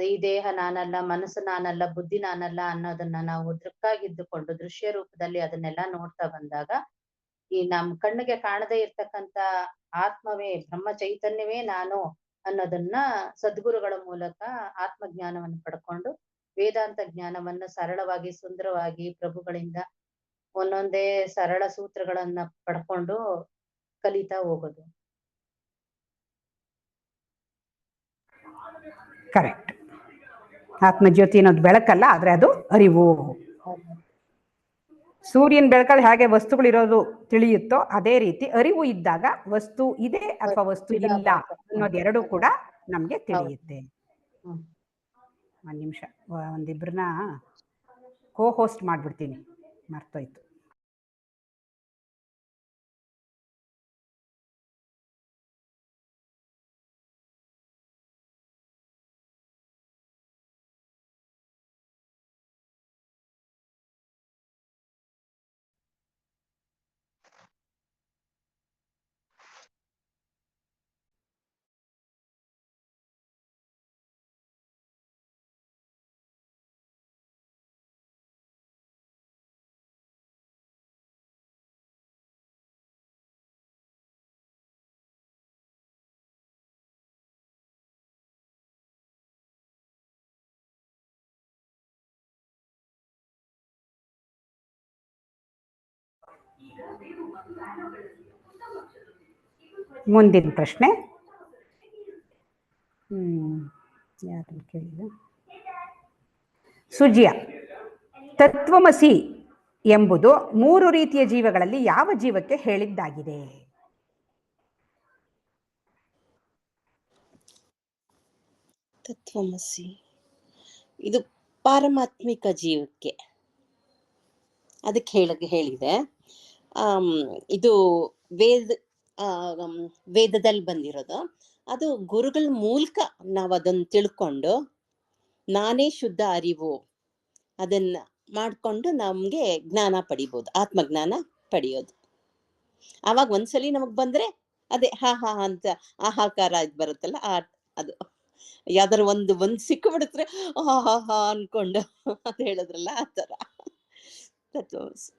S6: ಈ ದೇಹ ನಾನಲ್ಲ, ಮನಸ್ಸು ನಾನಲ್ಲ, ಬುದ್ಧಿ ನಾನಲ್ಲ ಅನ್ನೋದನ್ನ ನಾವು ದೃಕ್ಕಾಗಿದ್ದುಕೊಂಡು ದೃಶ್ಯ ರೂಪದಲ್ಲಿ ಅದನ್ನೆಲ್ಲ ನೋಡ್ತಾ ಬಂದಾಗ ಈ ನಮ್ ಕಣ್ಣಿಗೆ ಕಾಣದೇ ಇರ್ತಕ್ಕಂತ ಆತ್ಮವೇ, ಬ್ರಹ್ಮ ಚೈತನ್ಯವೇ ನಾನು ಅನ್ನೋದನ್ನ ಸದ್ಗುರುಗಳ ಮೂಲಕ ಆತ್ಮಜ್ಞಾನವನ್ನು ಪಡ್ಕೊಂಡು ವೇದಾಂತ ಜ್ಞಾನವನ್ನ ಸರಳವಾಗಿ, ಸುಂದರವಾಗಿ ಪ್ರಭುಗಳಿಂದ ಒಂದೊಂದೇ ಸರಳ ಸೂತ್ರಗಳನ್ನ ಪಡ್ಕೊಂಡು ಕಲಿತಾ ಹೋಗೋದು.
S1: ಕರೆಕ್ಟ್. ಆತ್ಮಜ್ಯೋತಿ ಅನ್ನೋದು ಬೆಳಕಲ್ಲ, ಆದ್ರೆ ಅದು ಅರಿವು. ಸೂರ್ಯನ ಬೆಳಕಲ್ಲಿ ಹೇಗೆ ವಸ್ತುಗಳಿರೋದು ತಿಳಿಯುತ್ತೋ ಅದೇ ರೀತಿ ಅರಿವು ಇದ್ದಾಗ ವಸ್ತು ಇದೆ ಅಥವಾ ವಸ್ತು ಇಲ್ಲ ಅನ್ನೋದೆರಡೂ ಕೂಡ ನಮ್ಗೆ ತಿಳಿಯುತ್ತೆ. ಒಂದ್ ನಿಮಿಷ, ಒಂದಿಬ್ರನ್ನ ಕೋ ಹೋಸ್ಟ್ ಮಾಡ್ಬಿಡ್ತೀನಿ, ಮರ್ತೋಯ್ತು. ಮುಂದಿನ ಪ್ರಶ್ನೆ ಯಾರನ್ನು ಕೇಳಿದ? ಸುಜಿಯ. ತತ್ವಮಸಿ ಎಂಬುದು 3 ರೀತಿಯ ಜೀವಗಳಲ್ಲಿ ಯಾವ ಜೀವಕ್ಕೆ ಹೇಳಿದ್ದಾಗಿದೆ?
S2: ತತ್ವಮಸಿ ಇದು ಪಾರಮಾತ್ಮಿಕ ಜೀವಕ್ಕೆ, ಅದಕ್ಕೆ ಹೇಳಿದೆ. ಇದು ವೇದದಲ್ಲಿ ಬಂದಿರೋದು. ಅದು ಗುರುಗಳ ಮೂಲಕ ನಾವು ಅದನ್ನು ತಿಳ್ಕೊಂಡು ನಾನೇ ಶುದ್ಧ ಅರಿವು ಅದನ್ನ ಮಾಡ್ಕೊಂಡು ನಮ್ಗೆ ಜ್ಞಾನ ಪಡಿಬೋದು, ಆತ್ಮಜ್ಞಾನ ಪಡೆಯೋದು. ಆವಾಗ ಒಂದ್ಸಲಿ ನಮಗ್ ಬಂದ್ರೆ ಅದೇ ಹಾ ಹಾ ಅಂತ ಆಹಾಕಾರ ಇದು ಬರುತ್ತಲ್ಲ, ಅದು ಯಾವ್ದಾರು ಒಂದ್ ಸಿಕ್ಕಿಬಿಡುತ್ತೆ ಹಾ ಹಾ ಹಾ ಅನ್ಕೊಂಡು ಅಂತ ಹೇಳಿದ್ರಲ್ಲ, ಆ ತರ ತತ್ವಮಸಿ.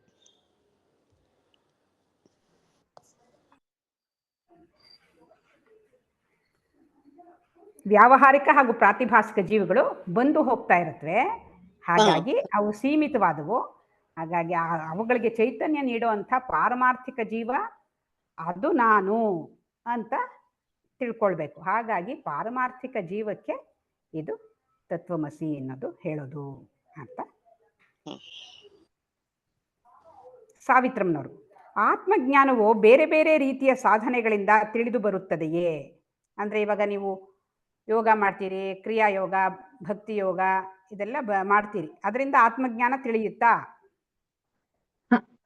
S1: ವ್ಯಾವಹಾರಿಕ ಹಾಗೂ ಪ್ರಾತಿಭಾಸಿಕ ಜೀವಿಗಳು ಬಂದು ಹೋಗ್ತಾ ಇರುತ್ತವೆ, ಹಾಗಾಗಿ ಅವು ಸೀಮಿತವಾದವು. ಹಾಗಾಗಿ ಅವುಗಳಿಗೆ ಚೈತನ್ಯ ನೀಡುವಂಥ ಪಾರಮಾರ್ಥಿಕ ಜೀವ ಅದು ನಾನು ಅಂತ ತಿಳ್ಕೊಳ್ಬೇಕು. ಹಾಗಾಗಿ ಪಾರಮಾರ್ಥಿಕ ಜೀವಕ್ಕೆ ಇದು ತತ್ವಮಸಿ ಅನ್ನೋದು ಹೇಳೋದು ಅಂತ. ಸಾವಿತ್ರಮ್ಮನವರು, ಆತ್ಮಜ್ಞಾನವು ಬೇರೆ ಬೇರೆ ರೀತಿಯ ಸಾಧನೆಗಳಿಂದ ತಿಳಿದು ಬರುತ್ತದೆಯೇ? ಅಂದರೆ ಇವಾಗ ನೀವು ಯೋಗ ಮಾಡ್ತೀರಿ, ಕ್ರಿಯಾಯೋಗ, ಭಕ್ತಿ ಯೋಗ ಇದೆಲ್ಲ ಮಾಡ್ತೀರಿ, ಅದರಿಂದ ಆತ್ಮಜ್ಞಾನ ತಿಳಿಯುತ್ತಾ?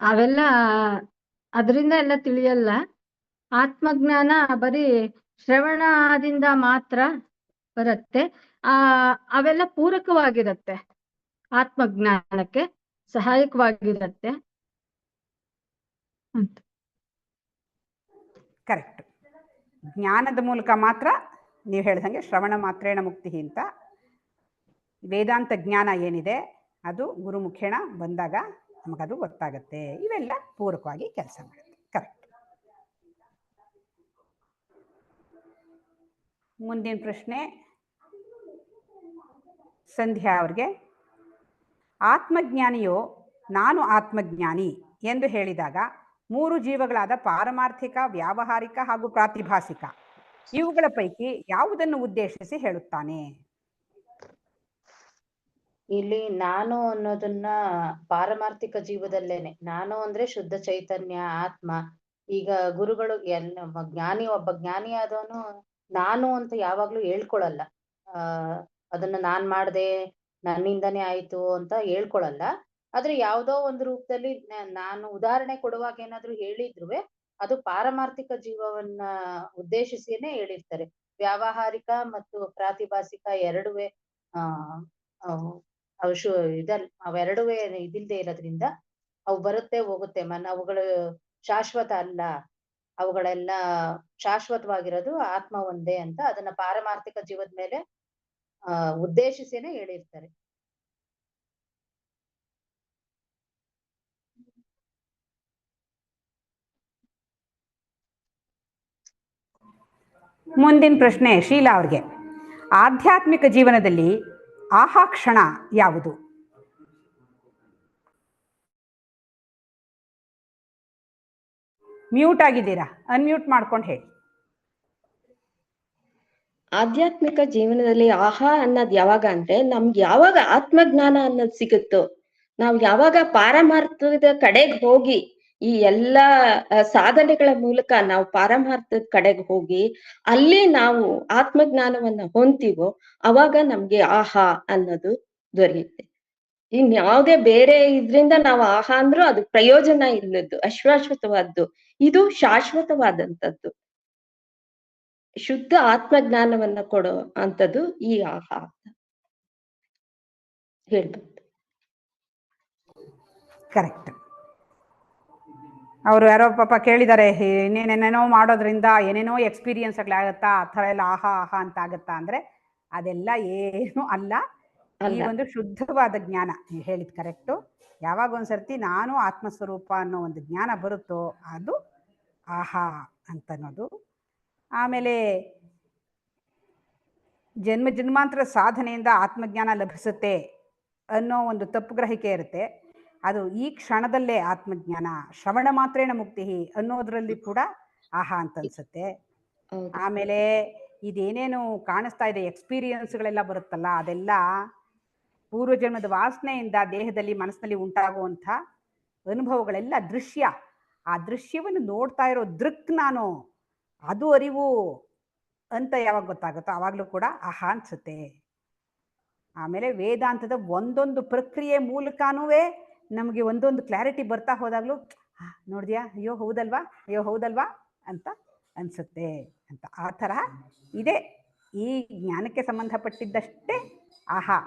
S3: ಅವೆಲ್ಲ ಅದರಿಂದ ಎಲ್ಲ ತಿಳಿಯಲ್ಲ. ಆತ್ಮಜ್ಞಾನ ಬರೀ ಶ್ರವಣದಿಂದ ಮಾತ್ರ ಬರುತ್ತೆ. ಅವೆಲ್ಲ ಪೂರಕವಾಗಿರುತ್ತೆ, ಆತ್ಮಜ್ಞಾನಕ್ಕೆ ಸಹಾಯಕವಾಗಿರುತ್ತೆ ಅಂತ.
S1: ಕರೆಕ್ಟ್. ಜ್ಞಾನದ ಮೂಲಕ ಮಾತ್ರ ನೀವು ಹೇಳ್ದಂಗೆ ಶ್ರವಣ ಮಾತ್ರೇಣ ಮುಕ್ತಿ ಅಂತ ವೇದಾಂತ ಜ್ಞಾನ ಏನಿದೆ ಅದು ಗುರುಮುಖೇಣ ಬಂದಾಗ ನಮಗದು ಗೊತ್ತಾಗುತ್ತೆ. ಇವೆಲ್ಲ ಪೂರಕವಾಗಿ ಕೆಲಸ ಮಾಡುತ್ತೆ. ಕರೆಕ್ಟ್. ಮುಂದಿನ ಪ್ರಶ್ನೆ ಸಂಧ್ಯಾ ಅವ್ರಿಗೆ, ಆತ್ಮಜ್ಞಾನಿಯು ನಾನು ಆತ್ಮಜ್ಞಾನಿ ಎಂದು ಹೇಳಿದಾಗ 3 ಜೀವಗಳಾದ ಪಾರಮಾರ್ಥಿಕ, ವ್ಯಾವಹಾರಿಕ ಹಾಗೂ ಪ್ರಾತಿಭಾಸಿಕ ಇವುಗಳ ಪೈಕಿ ಯಾವುದನ್ನು ಉದ್ದೇಶಿಸಿ ಹೇಳುತ್ತಾನೆ?
S6: ಇಲ್ಲಿ ನಾನು ಅನ್ನೋದನ್ನ ಪಾರಮಾರ್ಥಿಕ ಜೀವದಲ್ಲೇನೆ, ನಾನು ಅಂದ್ರೆ ಶುದ್ಧ ಚೈತನ್ಯ ಆತ್ಮ. ಈಗ ಗುರುಗಳು ಒಬ್ಬ ಜ್ಞಾನಿ ಆದವನು ನಾನು ಅಂತ ಯಾವಾಗ್ಲೂ ಹೇಳ್ಕೊಳಲ್ಲ. ಅದನ್ನ ನಾನ್ ಮಾಡ್ದೆ, ನನ್ನಿಂದನೇ ಆಯ್ತು ಅಂತ ಹೇಳ್ಕೊಳಲ್ಲ. ಆದ್ರೆ ಯಾವ್ದೋ ಒಂದು ರೂಪದಲ್ಲಿ ನಾನು ಉದಾಹರಣೆ ಕೊಡುವಾಗ ಏನಾದ್ರು ಹೇಳಿದ್ರುವೆ ಅದು ಪಾರಮಾರ್ಥಿಕ ಜೀವವನ್ನ ಉದ್ದೇಶಿಸಿನೇ ಹೇಳಿರ್ತಾರೆ. ವ್ಯಾವಹಾರಿಕ ಮತ್ತು ಪ್ರಾತಿಭಾಸಿಕ ಎರಡುವೆ ಅವೆರಡುವೆ ಇದಿಲ್ದೆ ಇರೋದ್ರಿಂದ ಅವು ಬರುತ್ತೆ ಹೋಗುತ್ತೆ. ಅವುಗಳು ಶಾಶ್ವತ ಅಲ್ಲ, ಅವುಗಳೆಲ್ಲ ಶಾಶ್ವತವಾಗಿರೋದು ಆತ್ಮ ಒಂದೇ ಅಂತ ಅದನ್ನ ಪಾರಮಾರ್ಥಿಕ ಜೀವದ ಮೇಲೆ ಉದ್ದೇಶಿಸಿನೇ ಹೇಳಿರ್ತಾರೆ.
S1: ಮುಂದಿನ ಪ್ರಶ್ನೆ ಶೀಲಾ ಅವ್ರಿಗೆ, ಆಧ್ಯಾತ್ಮಿಕ ಜೀವನದಲ್ಲಿ ಆಹಾ ಕ್ಷಣ ಯಾವುದು? ಮ್ಯೂಟ್ ಆಗಿದ್ದೀರಾ, ಅನ್ಮ್ಯೂಟ್ ಮಾಡ್ಕೊಂಡು ಹೇಳಿ.
S5: ಆಧ್ಯಾತ್ಮಿಕ ಜೀವನದಲ್ಲಿ ಆಹಾ ಅನ್ನೋದು ಯಾವಾಗ ಅಂದ್ರೆ ನಮ್ಗೆ ಯಾವಾಗ ಆತ್ಮಜ್ಞಾನ ಅನ್ನೋದು ಸಿಗುತ್ತೋ, ನಾವು ಯಾವಾಗ ಪಾರಮಾರ್ಥದ ಕಡೆಗೆ ಹೋಗಿ ಈ ಎಲ್ಲಾ ಸಾಧನೆಗಳ ಮೂಲಕ ನಾವು ಪಾರಮಾರ್ಥದ ಕಡೆಗೆ ಹೋಗಿ ಅಲ್ಲಿ ನಾವು ಆತ್ಮಜ್ಞಾನವನ್ನ ಹೊಂತೀವೋ ಅವಾಗ ನಮ್ಗೆ ಆಹಾ ಅನ್ನೋದು ದೊರೆಯುತ್ತೆ. ಇನ್ಯಾವುದೇ ಬೇರೆ ಇದ್ರಿಂದ ನಾವು ಆಹಾ ಅಂದ್ರೂ ಅದು ಪ್ರಯೋಜನ ಇಲ್ಲದ್ದು, ಅಶಾಶ್ವತವಾದ್ದು. ಇದು ಶಾಶ್ವತವಾದಂಥದ್ದು, ಶುದ್ಧ ಆತ್ಮಜ್ಞಾನವನ್ನ ಕೊಡೋ ಅಂಥದ್ದು ಈ ಆಹಾ ಅಂತ ಹೇಳ್ಬೋದು.
S1: ಕರೆಕ್ಟ್. ಅವರು ಯಾರೋ ಪಾಪ ಕೇಳಿದ್ದಾರೆ, ಇನ್ನೇನೇನೇನೋ ಮಾಡೋದ್ರಿಂದ ಏನೇನೋ ಎಕ್ಸ್ಪೀರಿಯನ್ಸ್ಗಳಾಗತ್ತಾ, ಆ ಥರ ಎಲ್ಲ ಆಹಾ ಆಹಾ ಅಂತ ಆಗತ್ತಾ ಅಂದರೆ ಅದೆಲ್ಲ ಏನೂ ಅಲ್ಲ. ಈ ಒಂದು ಶುದ್ಧವಾದ ಜ್ಞಾನ ನೀವು ಹೇಳಿದ ಕರೆಕ್ಟು. ಯಾವಾಗ ಒಂದ್ಸರ್ತಿ ನಾನು ಆತ್ಮಸ್ವರೂಪ ಅನ್ನೋ ಒಂದು ಜ್ಞಾನ ಬರುತ್ತೋ ಅದು ಆಹಾ ಅಂತನ್ನೋದು. ಆಮೇಲೆ ಜನ್ಮ ಜನ್ಮಾಂತರ ಸಾಧನೆಯಿಂದ ಆತ್ಮಜ್ಞಾನ ಲಭಿಸುತ್ತೆ ಅನ್ನೋ ಒಂದು ತಪ್ಪು ಗ್ರಹಿಕೆ ಇರುತ್ತೆ. ಅದು ಈ ಕ್ಷಣದಲ್ಲೇ ಆತ್ಮಜ್ಞಾನ, ಶ್ರವಣ ಮಾತ್ರೇಣ ಮುಕ್ತಿ ಅನ್ನೋದ್ರಲ್ಲಿ ಕೂಡ ಆಹಾ ಅಂತ ಅನ್ಸುತ್ತೆ. ಆಮೇಲೆ ಇದೇನೇನು ಕಾಣಿಸ್ತಾ ಇದೆ ಎಕ್ಸ್ಪೀರಿಯನ್ಸ್ಗಳೆಲ್ಲ ಬರುತ್ತಲ್ಲ, ಅದೆಲ್ಲ ಪೂರ್ವಜನ್ಮದ ವಾಸನೆಯಿಂದ ದೇಹದಲ್ಲಿ ಮನಸ್ಸಿನಲ್ಲಿ ಉಂಟಾಗುವಂಥ ಅನುಭವಗಳೆಲ್ಲ ದೃಶ್ಯ. ಆ ದೃಶ್ಯವನ್ನು ನೋಡ್ತಾ ಇರೋ ದೃಕ್ ನಾನು, ಅದು ಅರಿವು ಅಂತ ಯಾವಾಗ ಗೊತ್ತಾಗುತ್ತೋ ಆವಾಗಲೂ ಕೂಡ ಆಹಾ ಅನ್ಸುತ್ತೆ. ಆಮೇಲೆ ವೇದಾಂತದ ಒಂದೊಂದು ಪ್ರಕ್ರಿಯೆ ಮೂಲಕನೂ ನಮಗೆ ಒಂದೊಂದು ಕ್ಲಾರಿಟಿ ಬರ್ತಾ ಹೋದಾಗಲೂ ನೋಡಿದ್ಯಾ, ಅಯ್ಯೋ ಹೌದಲ್ವಾ, ಅಯ್ಯೋ ಹೌದಲ್ವಾ ಅಂತ ಅನಿಸುತ್ತೆ ಅಂತ. ಆ ಥರ ಇದೆ ಈ ಜ್ಞಾನಕ್ಕೆ ಸಂಬಂಧಪಟ್ಟಿದ್ದಷ್ಟೇ ಆಹಾ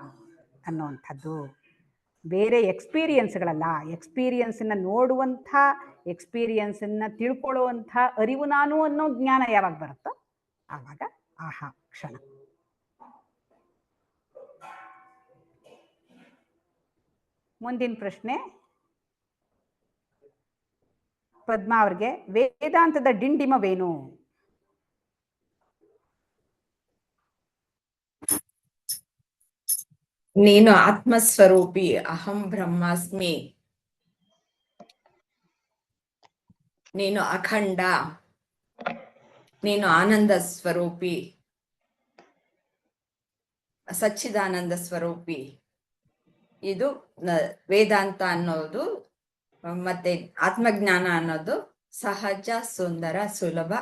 S1: ಅನ್ನುವಂಥದ್ದು. ಬೇರೆ ಎಕ್ಸ್ಪೀರಿಯನ್ಸ್ಗಳಲ್ಲ. ಎಕ್ಸ್ಪೀರಿಯನ್ಸನ್ನು ನೋಡುವಂಥ, ಎಕ್ಸ್ಪೀರಿಯನ್ಸನ್ನು ತಿಳ್ಕೊಳ್ಳುವಂಥ ಅರಿವು ನಾನು ಅನ್ನೋ ಜ್ಞಾನ ಯಾವಾಗ ಬರುತ್ತೋ ಆವಾಗ ಆಹಾ ಕ್ಷಣ. ಮುಂದಿನ ಪ್ರಶ್ನೆ ಪದ್ಮಾ ಅವ್ರಿಗೆ, ವೇದಾಂತದ ಡಿಂಡಿಮವೇನು?
S4: ನೀನು ಆತ್ಮಸ್ವರೂಪಿ, ಅಹಂ ಬ್ರಹ್ಮಾಸ್ಮಿ ನೀನು ಅಖಂಡ, ನೀನು ಆನಂದ ಸ್ವರೂಪಿ, ಸಚ್ಚಿದಾನಂದ ಸ್ವರೂಪಿ. ಇದು ವೇದಾಂತ ಅನ್ನೋದು ಮತ್ತೆ ಆತ್ಮಜ್ಞಾನ ಅನ್ನೋದು ಸಹಜ, ಸುಂದರ, ಸುಲಭ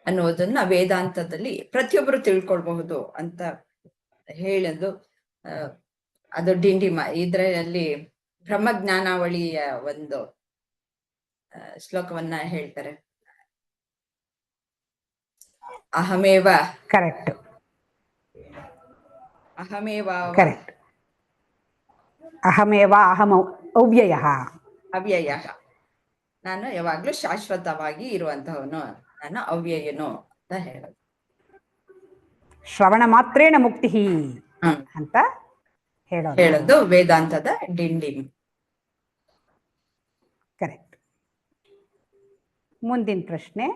S4: ಅನ್ನೋದನ್ನ ವೇದಾಂತದಲ್ಲಿ ಪ್ರತಿಯೊಬ್ಬರು ತಿಳ್ಕೊಳ್ಬಹುದು ಅಂತ ಹೇಳೋದು. ಅದು ಡಿಂಡಿಮ ಇದರಲ್ಲಿ ಬ್ರಹ್ಮಜ್ಞಾನಾವಳಿಯ ಒಂದು ಶ್ಲೋಕವನ್ನ ಹೇಳ್ತಾರೆ. ಅಹಮೇವ
S1: ಕರೆಕ್ಟ್
S4: ಅಹಮೇವ
S1: ಕರೆಕ್ಟ್ ಅಹಮೇವ ಅಹಂ ಅವ್ಯಯ.
S4: ಅವ್ಯಯ, ನಾನು ಯಾವಾಗ್ಲೂ ಶಾಶ್ವತವಾಗಿ ಇರುವಂತಹವನು, ನಾನು ಅವ್ಯಯನು ಅಂತ ಹೇಳೋದು.
S1: ಶ್ರವಣ ಮಾತ್ರೇಣ ಮುಕ್ತಿ
S4: ಹ್ಮ್
S1: ಅಂತ
S4: ಹೇಳೋದು ವೇದಾಂತದ ಡಿಂಡಿಮ್.
S1: ಕರೆಕ್ಟ್. ಮುಂದಿನ ಪ್ರಶ್ನೆ.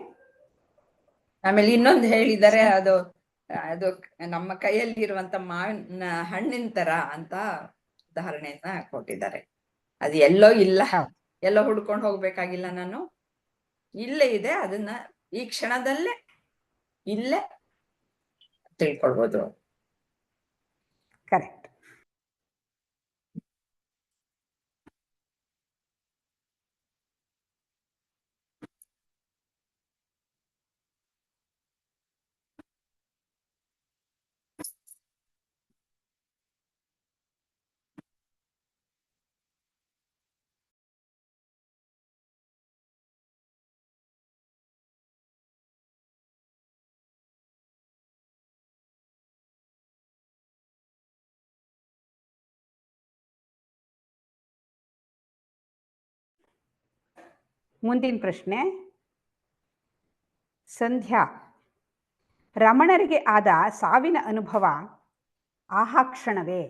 S4: ಆಮೇಲೆ ಇನ್ನೊಂದು ಹೇಳಿದರೆ, ಅದು ಅದು ನಮ್ಮ ಕೈಯಲ್ಲಿ ಇರುವಂತ ಮಾವಿನ ಹಣ್ಣಿನ ತರ ಅಂತ ಉದಾಹರಣೆಯನ್ನ ಕೊಟ್ಟಿದ್ದಾರೆ. ಅದು ಎಲ್ಲೋ ಇಲ್ಲ, ಎಲ್ಲೋ ಹುಡ್ಕೊಂಡು ಹೋಗ್ಬೇಕಾಗಿಲ್ಲ, ನಾನು ಇಲ್ಲೇ ಇದೆ, ಅದನ್ನ ಈ ಕ್ಷಣದಲ್ಲೇ ಇಲ್ಲೇ ತಿಳ್ಕೊಳ್ಬೋದು.
S1: ಕರೆಕ್ಟ್. ಮುಂದಿನ ಪ್ರಶ್ನೆ. ಸಂಧ್ಯಾ, ರಮಣರಿಗೆ ಆದ ಸಾವಿನ ಅನುಭವ ಆಹಾಕ್ಷಣವೇ?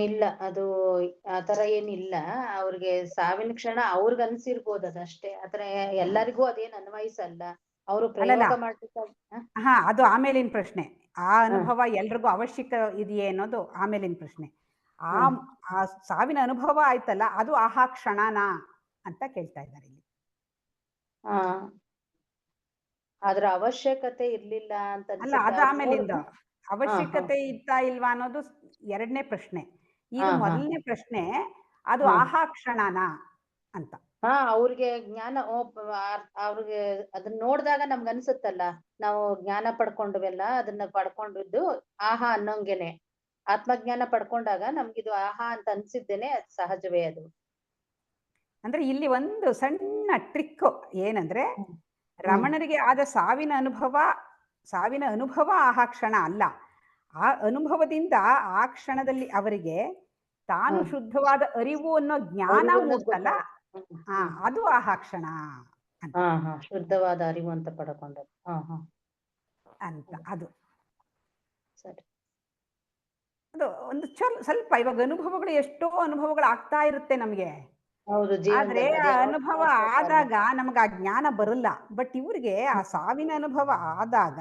S6: ಇಲ್ಲ, ಅದು ಆತರ ಏನಿಲ್ಲ. ಅವ್ರಿಗೆ ಸಾವಿನ ಕ್ಷಣ ಅವ್ರಿಗೆ ಅನ್ಸಿರ್ಬೋದು ಅದಷ್ಟೇ. ಆತರ ಎಲ್ಲರಿಗೂ ಅದೇನ್ ಅನ್ವಯಿಸಲ್ಲ. ಅವರು ಪ್ರಯೋಗ ಮಾಡ್ಬೇಕಾದ್ರೆ
S1: ಹಾ, ಅದು ಆಮೇಲಿನ ಪ್ರಶ್ನೆ. ಆ ಅನುಭವ ಎಲ್ರಿಗೂ ಅವಶ್ಯಕ ಇದೆಯೇ ಅನ್ನೋದು ಆಮೇಲಿನ ಪ್ರಶ್ನೆ. ಆ ಸಾವಿನ ಅನುಭವ ಆಯ್ತಲ್ಲ, ಅದು ಆಹಾ ಕ್ಷಣನಾ ಅಂತ ಕೇಳ್ತಾ ಇದ್ದಾರೆ ಇಲ್ಲಿ.
S6: ಅದ್ರ ಅವಶ್ಯಕತೆ ಇರ್ಲಿಲ್ಲ ಅಂತ
S1: ಅಲ್ಲ, ಅದು ಆಮೇಲಿಂದ. ಅವಶ್ಯಕತೆ ಇತ್ತಾ ಇಲ್ವಾ ಅನ್ನೋದು ಎರಡನೇ ಪ್ರಶ್ನೆ. ಇದು ಮೊದಲನೇ ಪ್ರಶ್ನೆ, ಅದು ಆಹಾ ಕ್ಷಣನಾ ಅಂತ.
S6: ಅವ್ರಿಗೆ ಜ್ಞಾನ, ಅವ್ರಿಗೆ ಅದನ್ನ ನೋಡಿದಾಗ ನಮ್ಗೆ ಅನ್ಸುತ್ತಲ್ಲ, ನಾವು ಜ್ಞಾನ ಪಡ್ಕೊಂಡ್ವೆಲ್ಲ, ಅದನ್ನ ಪಡ್ಕೊಂಡಿದ್ದು ಆಹಾ ಅನ್ನೋಂಗೆನೆ. ಆತ್ಮಜ್ಞಾನ ಪಡ್ಕೊಂಡಾಗ ನಮ್ಗಿದು ಆಹಾ ಅಂತ ಅನ್ಸಿದ್ದೇನೆ, ಅದು ಸಹಜವೇ. ಅದು
S1: ಅಂದ್ರೆ ಇಲ್ಲಿ ಒಂದು ಸಣ್ಣ ಟ್ರಿಕ್ ಏನಂದ್ರೆ, ರಮಣರಿಗೆ ಆದ ಸಾವಿನ ಅನುಭವ ಆಹಾ ಕ್ಷಣ ಅಲ್ಲ. ಆ ಅನುಭವದಿಂದ ಆ ಕ್ಷಣದಲ್ಲಿ ಅವರಿಗೆ ತಾನು ಶುದ್ಧವಾದ ಅರಿವು ಅನ್ನೋ ಜ್ಞಾನ ಮೂಡ್ತಲ್ಲ, ಅದು ಆಹಾ ಕ್ಷಣ ಅಂತ.
S6: ಶುದ್ಧವಾದ ಅರಿವು ಅಂತ ಪಡ್ಕೊಂಡದ್ದು
S1: ಅಂತ. ಅದು
S6: ಸರಿ.
S1: ಅದು ಒಂದು ಸ್ವಲ್ಪ ಇವಾಗ ಅನುಭವಗಳು, ಎಷ್ಟೋ ಅನುಭವಗಳು ಆಗ್ತಾ ಇರುತ್ತೆ ನಮ್ಗೆ. ಆದ್ರೆ ಆ ಅನುಭವ ಆದಾಗ ನಮ್ಗೆ ಆ ಜ್ಞಾನ ಬರಲ್ಲ. ಬಟ್ ಇವ್ರಿಗೆ ಆ ಸಾವಿನ ಅನುಭವ ಆದಾಗ,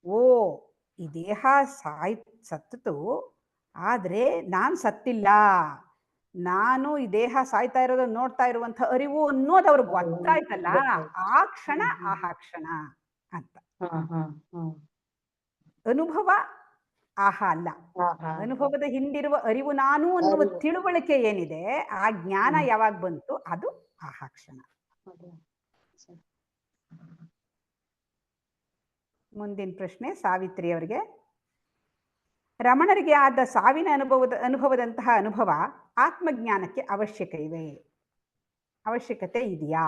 S1: ಓ ಈ ದೇಹ ಸತ್ತಿತು, ಆದ್ರೆ ನಾನ್ ಸತ್ತಿಲ್ಲ, ನಾನು ಈ ದೇಹ ಸಾಯ್ತಾ ಇರೋದನ್ನ ನೋಡ್ತಾ ಇರುವಂತ ಅರಿವು ಅನ್ನೋದು ಅವ್ರಿಗೆ ಗೊತ್ತಾಯ್ತಲ್ಲ, ಆ ಕ್ಷಣ ಆಹಾ ಕ್ಷಣ ಅಂತ. ಅನುಭವ ಆಹಾ ಅಲ್ಲ. ಅನುಭವದ ಹಿಂದಿರುವ ಅರಿವು ನಾನು ಅನ್ನುವ ತಿಳುವಳಿಕೆ ಏನಿದೆ, ಆ ಜ್ಞಾನ ಯಾವಾಗ ಬಂತು, ಅದು ಆಹಾ ಕ್ಷಣ. ಮುಂದಿನ ಪ್ರಶ್ನೆ ಸಾವಿತ್ರಿ ಅವರಿಗೆ. ರಮಣರಿಗೆ ಆದ ಸಾವಿನ ಅನುಭವದಂತಹ ಅನುಭವ ಆತ್ಮಜ್ಞಾನಕ್ಕೆ ಅವಶ್ಯಕತೆ ಇದೆಯಾ?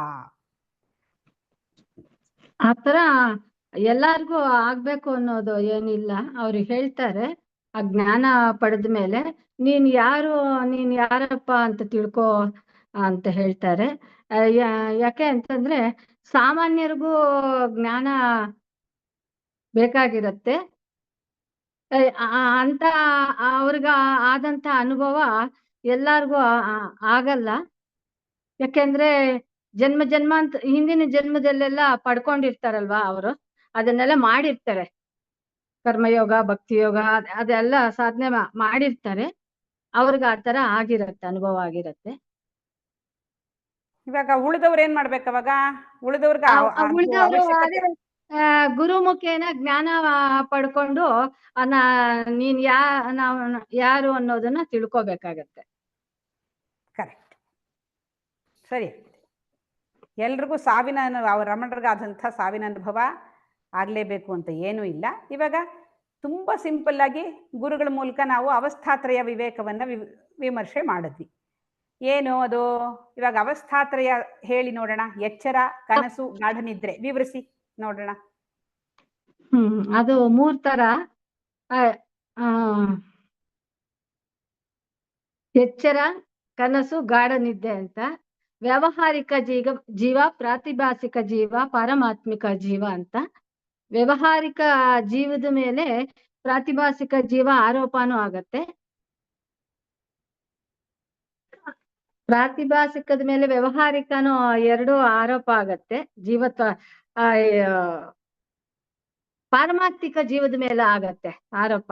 S3: ಆತರ ಎಲ್ಲಾರ್ಗೂ ಆಗ್ಬೇಕು ಅನ್ನೋದು ಏನಿಲ್ಲ. ಅವ್ರು ಹೇಳ್ತಾರೆ, ಆ ಜ್ಞಾನ ಪಡೆದ ಮೇಲೆ ನೀನ್ ಯಾರಪ್ಪ ಅಂತ ತಿಳ್ಕೊ ಅಂತ ಹೇಳ್ತಾರೆ. ಯಾಕೆ ಅಂತಂದ್ರೆ, ಸಾಮಾನ್ಯರಿಗೂ ಜ್ಞಾನ ಬೇಕಾಗಿರತ್ತೆ. ಅಂತ ಅವ್ರಿಗ ಆದಂತ ಅನುಭವ ಎಲ್ಲಾರ್ಗೂ ಆಗಲ್ಲ. ಯಾಕೆಂದ್ರೆ ಹಿಂದಿನ ಜನ್ಮದಲ್ಲೆಲ್ಲ ಪಡ್ಕೊಂಡಿರ್ತಾರಲ್ವಾ, ಅವರು ಅದನ್ನೆಲ್ಲ ಮಾಡಿರ್ತಾರೆ. ಕರ್ಮಯೋಗ, ಭಕ್ತಿ ಯೋಗ ಅದೆಲ್ಲ ಸಾಧನೆ ಮಾಡಿರ್ತಾರೆ. ಅವ್ರಿಗೆ ಆ ತರ ಅನುಭವ ಆಗಿರತ್ತೆ.
S1: ಇವಾಗ ಉಳಿದವ್ರು ಏನ್ ಮಾಡ್ಬೇಕು? ಅವಾಗ ಉಳಿದವ್ರಿಗೆ
S3: ಉಳಿದವರು
S1: ಅವಶ್ಯಕತೆ
S3: ಗುರುಮುಖೇನ ಜ್ಞಾನ ಪಡ್ಕೊಂಡು ನೀನ್ ಯಾರು ಅನ್ನೋದನ್ನ ತಿಳ್ಕೊಬೇಕಾಗತ್ತೆ.
S1: ಕರೆಕ್ಟ್, ಸರಿ. ಎಲ್ರಿಗೂ ರಮಣರಿಗಾದಂಥ ಸಾವಿನ ಅನುಭವ ಆಗ್ಲೇಬೇಕು ಅಂತ ಏನೂ ಇಲ್ಲ. ಇವಾಗ ತುಂಬಾ ಸಿಂಪಲ್ ಆಗಿ ಗುರುಗಳ ಮೂಲಕ ನಾವು ಅವಸ್ಥಾತ್ರಯ ವಿವೇಕವನ್ನ ವಿಮರ್ಶೆ ಮಾಡಿದ್ವಿ. ಏನು ಅದು? ಇವಾಗ ಅವಸ್ಥಾತ್ರಯ ಹೇಳಿ ನೋಡೋಣ. ಎಚ್ಚರ, ಕನಸು, ಗಾಢ ನಿದ್ರೆ ವಿವರಿಸಿ ನೋಡೋಣ.
S3: ಅದು 3 ತರ. ಎಚ್ಚರ, ಕನಸು, ಗಾಢ ನಿದ್ದೆ ಅಂತ. ವ್ಯಾವಹಾರಿಕ ಜೀವ, ಪ್ರಾತಿಭಾಸಿಕ ಜೀವ, ಪಾರಮಾತ್ಮಿಕ ಜೀವ ಅಂತ. ವ್ಯಾವಹಾರಿಕ ಜೀವದ ಮೇಲೆ ಪ್ರಾತಿಭಾಸಿಕ ಜೀವ ಆರೋಪನೂ ಆಗತ್ತೆ. ಪ್ರಾತಿಭಾಸಿಕದ ಮೇಲೆ ವ್ಯಾವಹಾರಿಕನೂ 2 ಆರೋಪ ಆಗತ್ತೆ. ಪಾರಮಾರ್ಥಿಕ ಜೀವದ ಮೇಲೆ ಆಗತ್ತೆ ಆರೋಪ.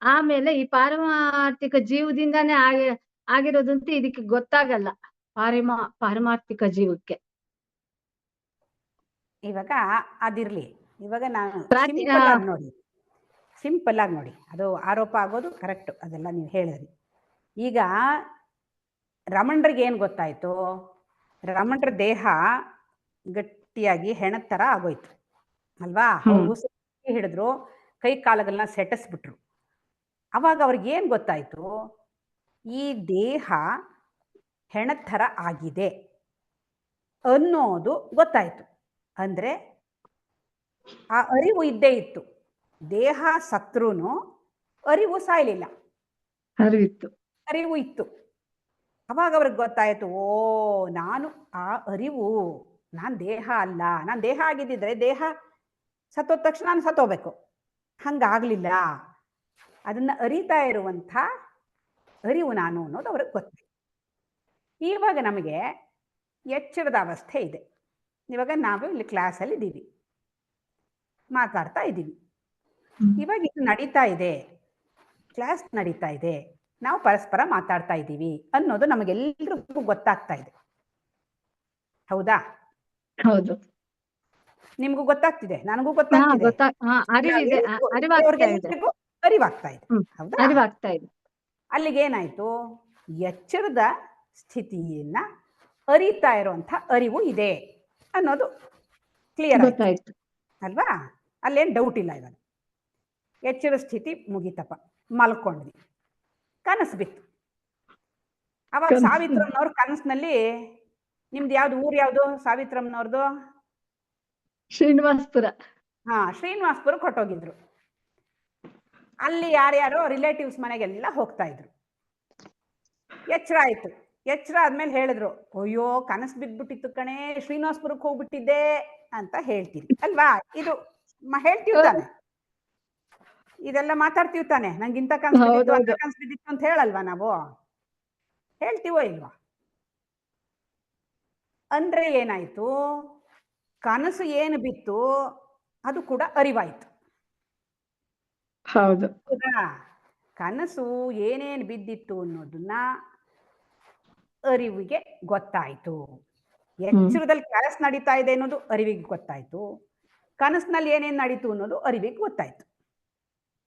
S3: ಆಮೇಲೆ ಈ ಪಾರಮಾರ್ಥಿಕ ಜೀವದಿಂದಾನೇ ಆಗಿರೋದಂತ ಇದಕ್ಕೆ ಗೊತ್ತಾಗಲ್ಲ ಪಾರಮಾರ್ಥಿಕ ಜೀವಕ್ಕೆ.
S1: ಇವಾಗ ಅದಿರ್ಲಿ. ಇವಾಗ ನಾನು ಸಿಂಪಲ್ ಆಗಿ ನೋಡಿ, ಅದು ಆರೋಪ ಆಗೋದು ಕರೆಕ್ಟ್, ಅದೆಲ್ಲ ನೀವು ಹೇಳಿದ್ರಿ. ಈಗ ರಮಣರಿಗೆ ಏನ್ ಗೊತ್ತಾಯ್ತು? ರಮಣರ ದೇಹ ಗಟ್ಟಿಯಾಗಿ ಹೆಣದ ತರ ಆಗೋಯ್ತು ಅಲ್ವಾ? ಹಿಡಿದ್ರು, ಕೈ ಕಾಲಗಳನ್ನ ಸೆಟಸ್ಬಿಟ್ರು. ಅವಾಗ ಅವ್ರಿಗೆ ಏನ್ ಗೊತ್ತಾಯ್ತು? ಈ ದೇಹ ಹೆಣದ ಥರ ಆಗಿದೆ ಅನ್ನೋದು ಗೊತ್ತಾಯ್ತು. ಅಂದ್ರೆ ಆ ಅರಿವು ಇದ್ದೇ ಇತ್ತು. ದೇಹ ಸತ್ರುನು ಅರಿವು ಸಾಯ್ಲಿಲ್ಲ, ಅರಿವು ಇತ್ತು. ಅವಾಗ ಅವ್ರಿಗೆ ಗೊತ್ತಾಯ್ತು, ಓ ನಾನು ಆ ಅರಿವು, ನಾನು ದೇಹ ಅಲ್ಲ. ನಾನು ದೇಹ ಆಗಿದ್ದಿದ್ರೆ ದೇಹ ಸತ್ತೋದ ತಕ್ಷಣ ನಾನು ಸತ್ತೋಗ್ಬೇಕು, ಹಂಗಾಗ್ಲಿಲ್ಲ. ಅದನ್ನ ಅರಿತಾ ಇರುವಂಥ ಅರಿವು ನಾನು ಅನ್ನೋದು ಅವ್ರಿಗೆ ಗೊತ್ತಾಯ್ತು. ಇವಾಗ ನಮಗೆ ಎಚ್ಚರದ ಅವಸ್ಥೆ ಇದೆ. ಇವಾಗ ನಾವು ಇಲ್ಲಿ ಕ್ಲಾಸಲ್ಲಿ ಇದ್ದೀವಿ, ಮಾತಾಡ್ತಾ ಇದ್ದೀವಿ. ಇವಾಗ ಇದು ನಡೀತಾ ಇದೆ, ಕ್ಲಾಸ್ ನಡೀತಾ ಇದೆ, ನಾವು ಪರಸ್ಪರ ಮಾತಾಡ್ತಾ ಇದ್ದೀವಿ ಅನ್ನೋದು ನಮಗೆಲ್ಲರಿಗೂ ಗೊತ್ತಾಗ್ತಾ ಇದೆ. ಹೌದಾ?
S3: ಹೌದು.
S1: ನಿಮ್ಗೂ ಗೊತ್ತಾಗ್ತಿದೆ, ನನಗೂ ಗೊತ್ತಾಗ್ತಿದೆ, ಅರಿವಾಗ್ತಾ ಇದೆ. ಹೌದಾ?
S3: ಅರಿವಾಗ್ತಾ ಇದೆ.
S1: ಅಲ್ಲಿಗೇನಾಯ್ತು? ಎಚ್ಚರದ ಸ್ಥಿತಿಯನ್ನ ಅರಿತಾ ಇರುವಂಥ ಅರಿವು ಇದೆ ಅನ್ನೋದು ಕ್ಲಿಯರ್ ಆಯ್ತು ಅಲ್ವಾ? ಅಲ್ಲೇನು ಡೌಟ್ ಇಲ್ಲ. ಇವಾಗ ಎಚ್ಚರ ಸ್ಥಿತಿ ಮುಗೀತಪ್ಪ, ಮಲ್ಕೊಂಡ್ವಿ, ಕನಸು ಬಿತ್ತು. ಅವಾಗ ಸಾವಿತ್ರಮ್ಮನವ್ರ ಕನಸಿನಲ್ಲಿ, ನಿಮ್ದು ಯಾವ್ದು ಊರು ಯಾವ್ದು ಸಾವಿತ್ರಮ್ಮನವ್ರದ್ದು?
S3: ಶ್ರೀನಿವಾಸ್ಪುರ.
S1: ಶ್ರೀನಿವಾಸ್ಪುರಕ್ಕೆ ಹೊಟ್ಟೋಗಿದ್ರು. ಅಲ್ಲಿ ಯಾರ್ಯಾರೋ ರಿಲೇಟಿವ್ಸ್ ಮನೆಗೆಲ್ಲ ಹೋಗ್ತಾ ಇದ್ರು. ಎಚ್ಚರ ಆಯ್ತು. ಎಚ್ಚರ ಆದ್ಮೇಲೆ ಹೇಳಿದ್ರು, ಅಯ್ಯೋ ಕನಸು ಬಿದ್ಬಿಟ್ಟಿತ್ತು ಕಣೆ, ಶ್ರೀನಿವಾಸ್ಪುರಕ್ಕೆ ಹೋಗ್ಬಿಟ್ಟಿದ್ದೆ ಅಂತ ಹೇಳ್ತೀರಿ ಅಲ್ವಾ? ಇದು ಹೇಳ್ತೀವಿ ತಾನೆ, ಇದೆಲ್ಲ ಮಾತಾಡ್ತೀವಿ ತಾನೆ. ನಂಗಿಂತ ಕನಸು ಬಿದ್ದಿತ್ತು, ಅಂತ ಕನಸು ಬಿದ್ದಿತ್ತು ಅಂತ ಹೇಳಲ್ವಾ ನಾವು? ಹೇಳ್ತೀವೋ ಇಲ್ವಾ? ಅಂದ್ರೆ ಏನಾಯ್ತು? ಕನಸು ಏನು ಬಿತ್ತು ಅದು ಕೂಡ ಅರಿವಾಯ್ತು.
S3: ಹೌದು.
S1: ಕನಸು ಏನೇನು ಬಿದ್ದಿತ್ತು ಅನ್ನೋದನ್ನ ಅರಿವಿಗೆ ಗೊತ್ತಾಯ್ತು. ಎಚ್ಚರದಲ್ಲಿ ಕ್ಲಾಸ್ ನಡೀತಾ ಇದೆ ಅನ್ನೋದು ಅರಿವಿಗೆ ಗೊತ್ತಾಯ್ತು. ಕನಸಿನಲ್ಲಿ ಏನೇನು ನಡೀತು ಅನ್ನೋದು ಅರಿವಿಗೆ ಗೊತ್ತಾಯ್ತು.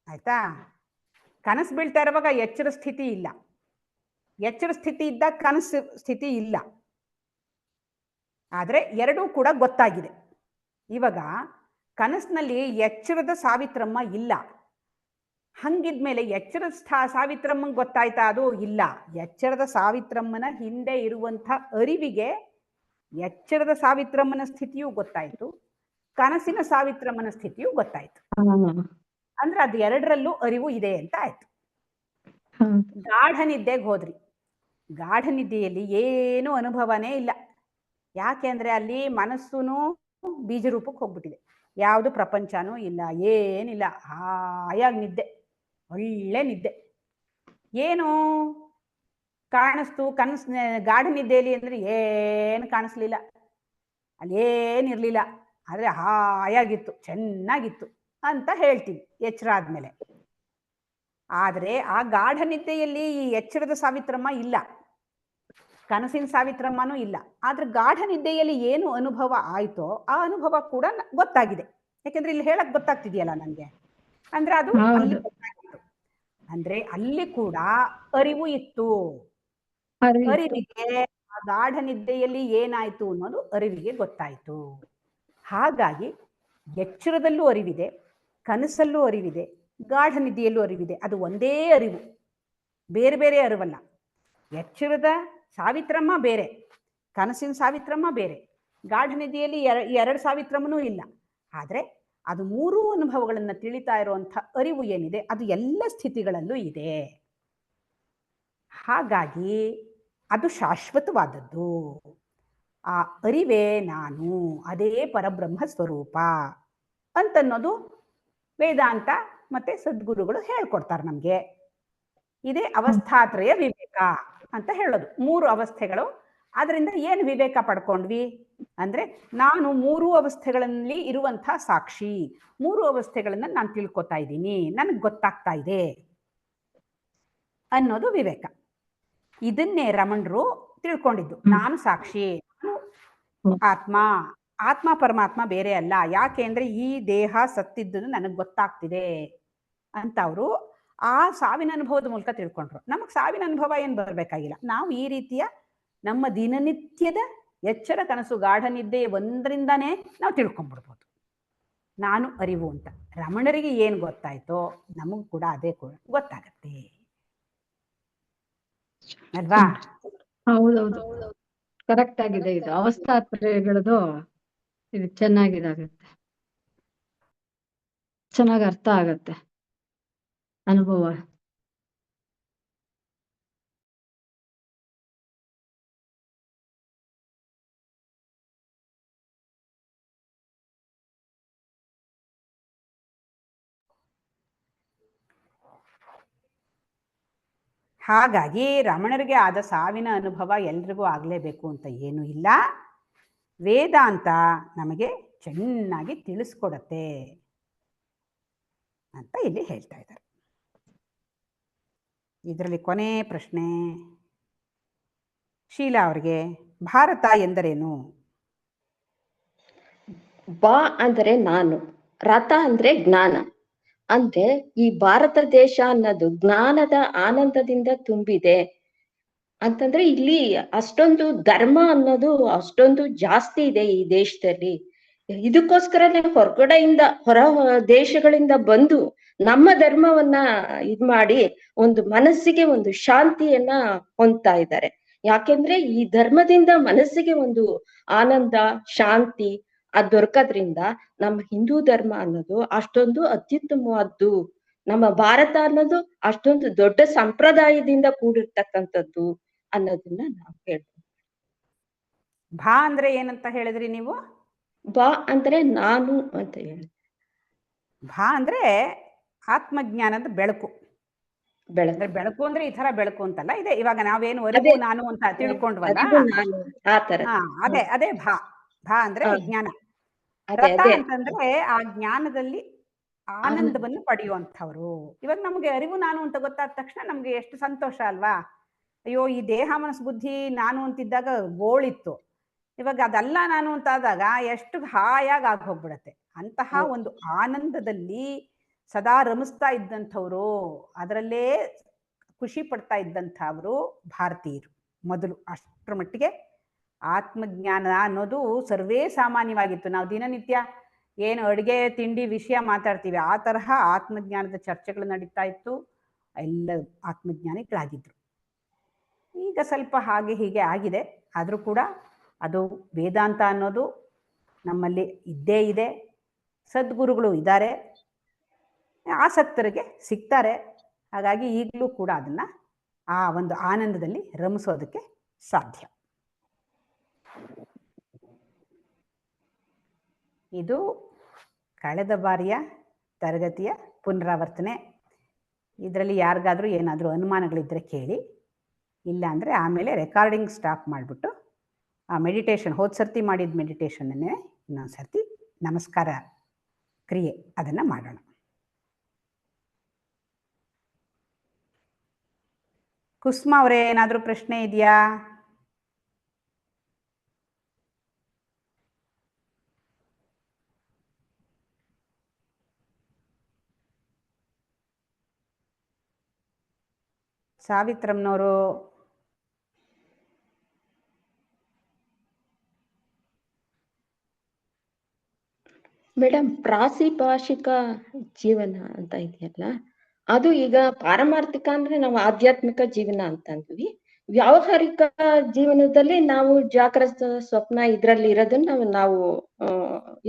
S1: ಆಯ್ತಾ? ಕನಸು ಬೀಳ್ತಾ ಇರುವಾಗ ಎಚ್ಚರ ಸ್ಥಿತಿ ಇಲ್ಲ, ಎಚ್ಚರ ಸ್ಥಿತಿ ಇದ್ದಾಗ ಕನಸು ಸ್ಥಿತಿ ಇಲ್ಲ. ಆದ್ರೆ ಎರಡೂ ಕೂಡ ಗೊತ್ತಾಗಿದೆ. ಇವಾಗ ಕನಸಿನಲ್ಲಿ ಎಚ್ಚರದ ಸಾವಿತ್ರಮ್ಮ ಇಲ್ಲ, ಹಂಗಿದ್ಮೇಲೆ ಎಚ್ಚರದ ಸಾವಿತ್ರಮ್ಮಂಗೆ ಗೊತ್ತಾಯ್ತಾ? ಅದು ಇಲ್ಲ. ಎಚ್ಚರದ ಸಾವಿತ್ರಮ್ಮನ ಹಿಂದೆ ಇರುವಂಥ ಅರಿವಿಗೆ ಎಚ್ಚರದ ಸಾವಿತ್ರಮ್ಮನ ಸ್ಥಿತಿಯೂ ಗೊತ್ತಾಯ್ತು, ಕನಸಿನ ಸಾವಿತ್ರಮ್ಮನ ಸ್ಥಿತಿಯೂ ಗೊತ್ತಾಯ್ತು. ಅಂದ್ರೆ ಅದು ಎರಡರಲ್ಲೂ ಅರಿವು ಇದೆ ಅಂತ ಆಯ್ತು. ಗಾಢ ನಿದ್ದೆಗೆ ಹೋದ್ರಿ. ಗಾಢ ನಿದ್ದೆಯಲ್ಲಿ ಏನು ಅನುಭವನೇ ಇಲ್ಲ. ಯಾಕೆ ಅಂದ್ರೆ ಅಲ್ಲಿ ಮನಸ್ಸುನು ಬೀಜ ರೂಪಕ್ಕೆ ಹೋಗ್ಬಿಟ್ಟಿದೆ, ಯಾವುದು ಪ್ರಪಂಚನೂ ಇಲ್ಲ, ಏನಿಲ್ಲ, ಹಾಯಾಗಿ ನಿದ್ದೆ, ಒಳ್ಳೆ ನಿದ್ದೆ. ಏನು ಕಾಣಿಸ್ತು ಕನಸು ಗಾಢ ನಿದ್ದೆಯಲ್ಲಿ ಅಂದ್ರೆ ಏನು ಕಾಣಿಸ್ಲಿಲ್ಲ, ಅಲ್ಲಿ ಏನಿರ್ಲಿಲ್ಲ, ಆದ್ರೆ ಹಾಯಾಗಿತ್ತು, ಚೆನ್ನಾಗಿತ್ತು ಅಂತ ಹೇಳ್ತೀವಿ ಎಚ್ಚರ ಆದ್ಮೇಲೆ. ಆದ್ರೆ ಆ ಗಾಢ ನಿದ್ದೆಯಲ್ಲಿ ಈ ಎಚ್ಚರದ ಸಾವಿತ್ರಮ್ಮ ಇಲ್ಲ, ಕನಸಿನ ಸಾವಿತ್ರಮ್ಮನೂ ಇಲ್ಲ. ಆದ್ರೆ ಗಾಢ ನಿದ್ದೆಯಲ್ಲಿ ಏನು ಅನುಭವ ಆಯ್ತೋ ಆ ಅನುಭವ ಕೂಡ ಗೊತ್ತಾಗಿದೆ. ಯಾಕೆಂದ್ರೆ ಇಲ್ಲಿ ಹೇಳಕ್ ಗೊತ್ತಾಗ್ತಿದೆಯಲ್ಲ ನನ್ಗೆ, ಅಂದ್ರೆ ಅದು ಅಲ್ಲಿ
S3: ಹೌದು.
S1: ಗೊತ್ತಾಗಿತ್ತು. ಅಂದ್ರೆ ಅಲ್ಲಿ ಕೂಡ ಅರಿವು ಇತ್ತು.
S3: ಅರಿವಿತ್ತು.
S1: ಅರಿವಿಗೆ ಆ ಗಾಢ ನಿದ್ದೆಯಲ್ಲಿ ಏನಾಯ್ತು ಅನ್ನೋದು ಅರಿವಿಗೆ ಗೊತ್ತಾಯ್ತು. ಹಾಗಾಗಿ ಎಚ್ಚರದಲ್ಲೂ ಅರಿವಿದೆ, ಕನಸಲ್ಲೂ ಅರಿವಿದೆ, ಗಾಢ ನಿದ್ದೆಯಲ್ಲೂ ಅರಿವಿದೆ. ಅದು ಒಂದೇ ಅರಿವು, ಬೇರೆ ಬೇರೆ ಅರಿವಲ್ಲ. ಎಚ್ಚರದ ಸಾವಿತ್ರಮ್ಮ ಬೇರೆ, ಕನಸಿನ ಸಾವಿತ್ರಮ್ಮ ಬೇರೆ, ಗಾಢ ನಿದ್ದೆಯಲ್ಲಿ ಎರಡು ಸಾವಿತ್ರಮ್ಮನೂ ಇಲ್ಲ. ಆದರೆ ಅದು ಮೂರೂ ಅನುಭವಗಳನ್ನು ತಿಳಿತಾ ಇರುವಂಥ ಅರಿವು ಏನಿದೆ ಅದು ಎಲ್ಲ ಸ್ಥಿತಿಗಳಲ್ಲೂ ಇದೆ. ಹಾಗಾಗಿ ಅದು ಶಾಶ್ವತವಾದದ್ದು. ಆ ಅರಿವೇ ನಾನು, ಅದೇ ಪರಬ್ರಹ್ಮ ಸ್ವರೂಪ ಅಂತನ್ನೋದು ವೇದಾಂತ ಮತ್ತೆ ಸದ್ಗುರುಗಳು ಹೇಳ್ಕೊಡ್ತಾರೆ ನಮಗೆ. ಇದೇ ಅವಸ್ಥಾತ್ರಯ ವಿವೇಕ ಅಂತ ಹೇಳೋದು. 3 ಅವಸ್ಥೆಗಳು. ಅದರಿಂದ ಏನು ವಿವೇಕ ಪಡ್ಕೊಂಡ್ವಿ ಅಂದ್ರೆ, ನಾನು 3 ಅವಸ್ಥೆಗಳಲ್ಲಿ ಇರುವಂಥ ಸಾಕ್ಷಿ, 3 ಅವಸ್ಥೆಗಳನ್ನ ನಾನು ತಿಳ್ಕೊತಾ ಇದ್ದೀನಿ, ನನಗೆ ಗೊತ್ತಾಗ್ತಾ ಇದೆ ಅನ್ನೋದು ವಿವೇಕ. ಇದನ್ನೇ ರಮಣರು ತಿಳ್ಕೊಂಡಿದ್ದು. ನಾನು ಸಾಕ್ಷಿ, ಆತ್ಮ, ಆತ್ಮ ಪರಮಾತ್ಮ ಬೇರೆ ಅಲ್ಲ. ಯಾಕೆ ಅಂದ್ರೆ ಈ ದೇಹ ಸತ್ತಿದ್ದು ನನಗೆ ಗೊತ್ತಾಗ್ತಿದೆ ಅಂತ ಅವರು ಆ ಸಾವಿನ ಅನುಭವದ ಮೂಲಕ ತಿಳ್ಕೊಂಡ್ರು. ನಮಗೆ ಸಾವಿನ ಅನುಭವ ಏನು ಬರಬೇಕಾಗಿಲ್ಲ. ನಾವು ಈ ರೀತಿಯ ನಮ್ಮ ದಿನನಿತ್ಯದ ಎಚ್ಚರ ಕನಸು ಗಾಢ ನಿದ್ದೆ ಒಂದರಿಂದಾನೇ ನಾವು ತಿಳ್ಕೊಂಡ್ಬಿಡ್ಬೋದು ನಾನು ಅರಿವು ಅಂತ. ರಮಣರಿಗೆ ಏನು ಗೊತ್ತಾಯ್ತೋ ನಮಗೂ ಕೂಡ ಅದೇ ಕೂಡ ಗೊತ್ತಾಗತ್ತೆ ಅಲ್ವಾ?
S3: ಹೌದೌದು, ಕರೆಕ್ಟ್ ಆಗಿದೆ. ಇದು ಅವಸ್ಥಾತ್ರಯಗಳದು ಇದು ಚೆನ್ನಾಗಿದಾಗುತ್ತೆ, ಚೆನ್ನಾಗಿ ಅರ್ಥ ಆಗತ್ತೆ ಅನುಭವ.
S1: ಹಾಗಾಗಿ ರಮಣರಿಗೆ ಆದ ಸಾವಿನ ಅನುಭವ ಎಲ್ರಿಗೂ ಆಗಲೇಬೇಕು ಅಂತ ಏನೂ ಇಲ್ಲ. ವೇದಾಂತ ನಮಗೆ ಚೆನ್ನಾಗಿ ತಿಳಿಸ್ಕೊಡತ್ತೆ ಅಂತ ಇಲ್ಲಿ ಹೇಳ್ತಾ ಇದ್ದಾರೆ. ಇದರಲ್ಲಿ ಕೊನೆ ಪ್ರಶ್ನೆ ಶೀಲಾ ಅವರಿಗೆ, ಭಾರತ ಎಂದರೇನು?
S5: ಬಾ ಅಂದರೆ ನಾನು, ರಥ ಅಂದ್ರೆ ಜ್ಞಾನ. ಅಂದ್ರೆ ಈ ಭಾರತ ದೇಶ ಅನ್ನೋದು ಜ್ಞಾನದ ಆನಂದದಿಂದ ತುಂಬಿದೆ ಅಂತಂದ್ರೆ ಇಲ್ಲಿ ಅಷ್ಟೊಂದು ಧರ್ಮ ಅನ್ನೋದು ಅಷ್ಟೊಂದು ಜಾಸ್ತಿ ಇದೆ ಈ ದೇಶದಲ್ಲಿ. ಇದಕ್ಕೋಸ್ಕರನೇ ಹೊರ ದೇಶಗಳಿಂದ ಬಂದು ನಮ್ಮ ಧರ್ಮವನ್ನ ಇದ್ ಮಾಡಿ ಒಂದು ಮನಸ್ಸಿಗೆ ಒಂದು ಶಾಂತಿಯನ್ನ ಹೊಂದ್ತಾ ಇದ್ದಾರೆ. ಯಾಕೆಂದ್ರೆ ಈ ಧರ್ಮದಿಂದ ಮನಸ್ಸಿಗೆ ಒಂದು ಆನಂದ, ಶಾಂತಿ ಅದ್ ದೊರಕೋದ್ರಿಂದ ನಮ್ಮ ಹಿಂದೂ ಧರ್ಮ ಅನ್ನೋದು ಅಷ್ಟೊಂದು ಅತ್ಯುತ್ತಮವಾದ್ದು. ನಮ್ಮ ಭಾರತ ಅನ್ನೋದು ಅಷ್ಟೊಂದು ದೊಡ್ಡ ಸಂಪ್ರದಾಯದಿಂದ ಕೂಡಿರ್ತಕ್ಕಂಥದ್ದು ಅನ್ನೋದನ್ನ ನಾವು ಹೇಳ್ತೀವಿ.
S1: ಭಾ ಅಂದ್ರೆ ಏನಂತ ಹೇಳಿದ್ರಿ ನೀವು?
S5: ಬಾ ಅಂದ್ರೆ ನಾನು ಅಂತ ಹೇಳಿ.
S1: ಭಾ ಅಂದ್ರೆ ಆತ್ಮಜ್ಞಾನದ ಬೆಳಕು. ಅಂದ್ರೆ ಬೆಳಕು ಅಂದ್ರೆ ಈ ತರ ಬೆಳಕು ಅಂತಲ್ಲ, ಇದೆ ಇವಾಗ ನಾವೇನು ಅರಿವು ನಾನು ಅಂತ ತಿಳ್ಕೊಂಡ್ವಲ್ಲ, ಅದೇ ಭಾ. ಭಾ ಅಂದ್ರೆ ಜ್ಞಾನ. ರಥ ಅಂತಂದ್ರೆ ಆ ಜ್ಞಾನದಲ್ಲಿ ಆನಂದವನ್ನು ಪಡೆಯುವಂಥವ್ರು. ಇವಾಗ ನಮ್ಗೆ ಅರಿವು ನಾನು ಅಂತ ಗೊತ್ತಾದ ತಕ್ಷಣ ನಮ್ಗೆ ಎಷ್ಟು ಸಂತೋಷ ಅಲ್ವಾ? ಅಯ್ಯೋ ಈ ದೇಹ ಮನಸ್ಸು ಬುದ್ಧಿ ನಾನು ಅಂತಿದ್ದಾಗ ಗೋಳಿತ್ತು, ಇವಾಗ ಅದಲ್ಲ ನಾನು ಅಂತ ಆದಾಗ ಎಷ್ಟು ಹಾಯಾಗಿ ಆಗಿ ಹೋಗ್ಬಿಡತ್ತೆ. ಅಂತಹ ಒಂದು ಆನಂದದಲ್ಲಿ ಸದಾ ರಮಿಸ್ತಾ ಇದ್ದಂಥವ್ರು, ಅದರಲ್ಲೇ ಖುಷಿ ಪಡ್ತಾ ಇದ್ದಂಥವ್ರು ಭಾರತೀಯರು ಮೊದಲು. ಅಷ್ಟರ ಮಟ್ಟಿಗೆ ಆತ್ಮಜ್ಞಾನ ಅನ್ನೋದು ಸರ್ವೇ ಸಾಮಾನ್ಯವಾಗಿತ್ತು. ನಾವು ದಿನನಿತ್ಯ ಏನು ಅಡುಗೆ ತಿಂಡಿ ವಿಷಯ ಮಾತಾಡ್ತೀವಿ, ಆ ತರಹ ಆತ್ಮಜ್ಞಾನದ ಚರ್ಚೆಗಳು ನಡೀತಾ ಇತ್ತು. ಎಲ್ಲ ಆತ್ಮಜ್ಞಾನಿಗಳಾಗಿದ್ರು. ಈಗ ಸ್ವಲ್ಪ ಹಾಗೆ ಹೀಗೆ ಆಗಿದೆ. ಆದರೂ ಕೂಡ ಅದು ವೇದಾಂತ ಅನ್ನೋದು ನಮ್ಮಲ್ಲಿ ಇದ್ದೇ ಇದೆ. ಸದ್ಗುರುಗಳು ಇದ್ದಾರೆ, ಆಸಕ್ತರಿಗೆ ಸಿಗ್ತಾರೆ. ಹಾಗಾಗಿ ಈಗಲೂ ಕೂಡ ಅದನ್ನು ಆ ಒಂದು ಆನಂದದಲ್ಲಿ ರಮಿಸೋದಕ್ಕೆ ಸಾಧ್ಯ. ಇದು ಕಳೆದ ಬಾರಿಯ ತರಗತಿಯ ಪುನರಾವರ್ತನೆ. ಇದರಲ್ಲಿ ಯಾರಿಗಾದರೂ ಏನಾದರೂ ಅನುಮಾನಗಳಿದ್ದರೆ ಕೇಳಿ, ಇಲ್ಲ ಅಂದರೆ ಆಮೇಲೆ ರೆಕಾರ್ಡಿಂಗ್ ಸ್ಟಾಪ್ ಮಾಡಿಬಿಟ್ಟು ಆ ಮೆಡಿಟೇಷನ್ ಹೋದ ಸರ್ತಿ ಮಾಡಿದ ಮೆಡಿಟೇಷನ್ನೇ ಇನ್ನೊಂದು ಸರ್ತಿ ನಮಸ್ಕಾರ ಕ್ರಿಯೆ ಅದನ್ನು ಮಾಡೋಣ. ಕುಸುಮ ಅವರೇ, ಏನಾದರೂ ಪ್ರಶ್ನೆ ಇದೆಯಾ? ಸಾವಿತ್ರಮ್ನವರು
S5: ಮೇಡಮ್, ಪ್ರಾತಿಭಾಷಿಕ ಜೀವನ ಅಂತ ಇದೆಯಲ್ಲ, ಅದು ಈಗ ಪಾರಮಾರ್ಥಿಕ ಅಂದ್ರೆ ನಾವು ಆಧ್ಯಾತ್ಮಿಕ ಜೀವನ ಅಂತ ಅಂದ್ವಿ. ವ್ಯಾವಹಾರಿಕ ಜೀವನದಲ್ಲಿ ನಾವು ಜಾಗ್ರತ ಸ್ವಪ್ನ ಇದ್ರಲ್ಲಿ ಇರೋದನ್ನ ನಾವು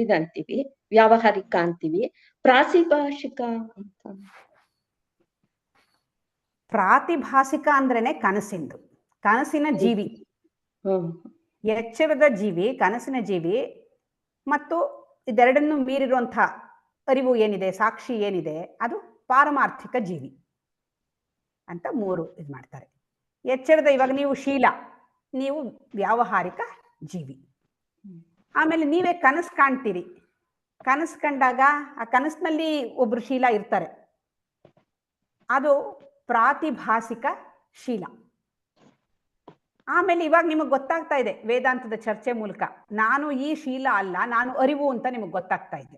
S5: ಇದಂತೀವಿ, ವ್ಯಾವಹಾರಿಕ ಅಂತೀವಿ. ಪ್ರಾತಿಭಾಷಿಕ ಅಂತ
S1: ಪ್ರಾತಿಭಾಸಿಕ ಅಂದ್ರೇನೆ ಕನಸಿಂದು, ಕನಸಿನ ಜೀವಿ. ಎಚ್ಚರದ ಜೀವಿ, ಕನಸಿನ ಜೀವಿ ಮತ್ತು ಇದೆರಡನ್ನು ಮೀರಿರುವಂಥ ಅರಿವು ಏನಿದೆ, ಸಾಕ್ಷಿ ಏನಿದೆ, ಅದು ಪಾರಮಾರ್ಥಿಕ ಜೀವಿ ಅಂತ ಮೂರು ಇದು ಮಾಡ್ತಾರೆ. ಎಚ್ಚರದ, ಇವಾಗ ನೀವು ಶೀಲ, ನೀವು ವ್ಯಾವಹಾರಿಕ ಜೀವಿ. ಆಮೇಲೆ ನೀವೇ ಕನಸು ಕಾಣ್ತೀರಿ, ಕನಸು ಕಂಡಾಗ ಆ ಕನಸಿನಲ್ಲಿ ಒಬ್ರು ಶೀಲ ಇರ್ತಾರೆ, ಅದು ಪ್ರಾತಿಭಾಸಿಕ ಶೀಲ. ಆಮೇಲೆ ಇವಾಗ ನಿಮಗೆ ಗೊತ್ತಾಗ್ತಾ ಇದೆ ವೇದಾಂತದ ಚರ್ಚೆ ಮೂಲಕ, ನಾನು ಈ ಶೀಲ ಅಲ್ಲ, ನಾನು ಅರಿವು ಅಂತ ನಿಮಗೆ ಗೊತ್ತಾಗ್ತಾ ಇದೆ.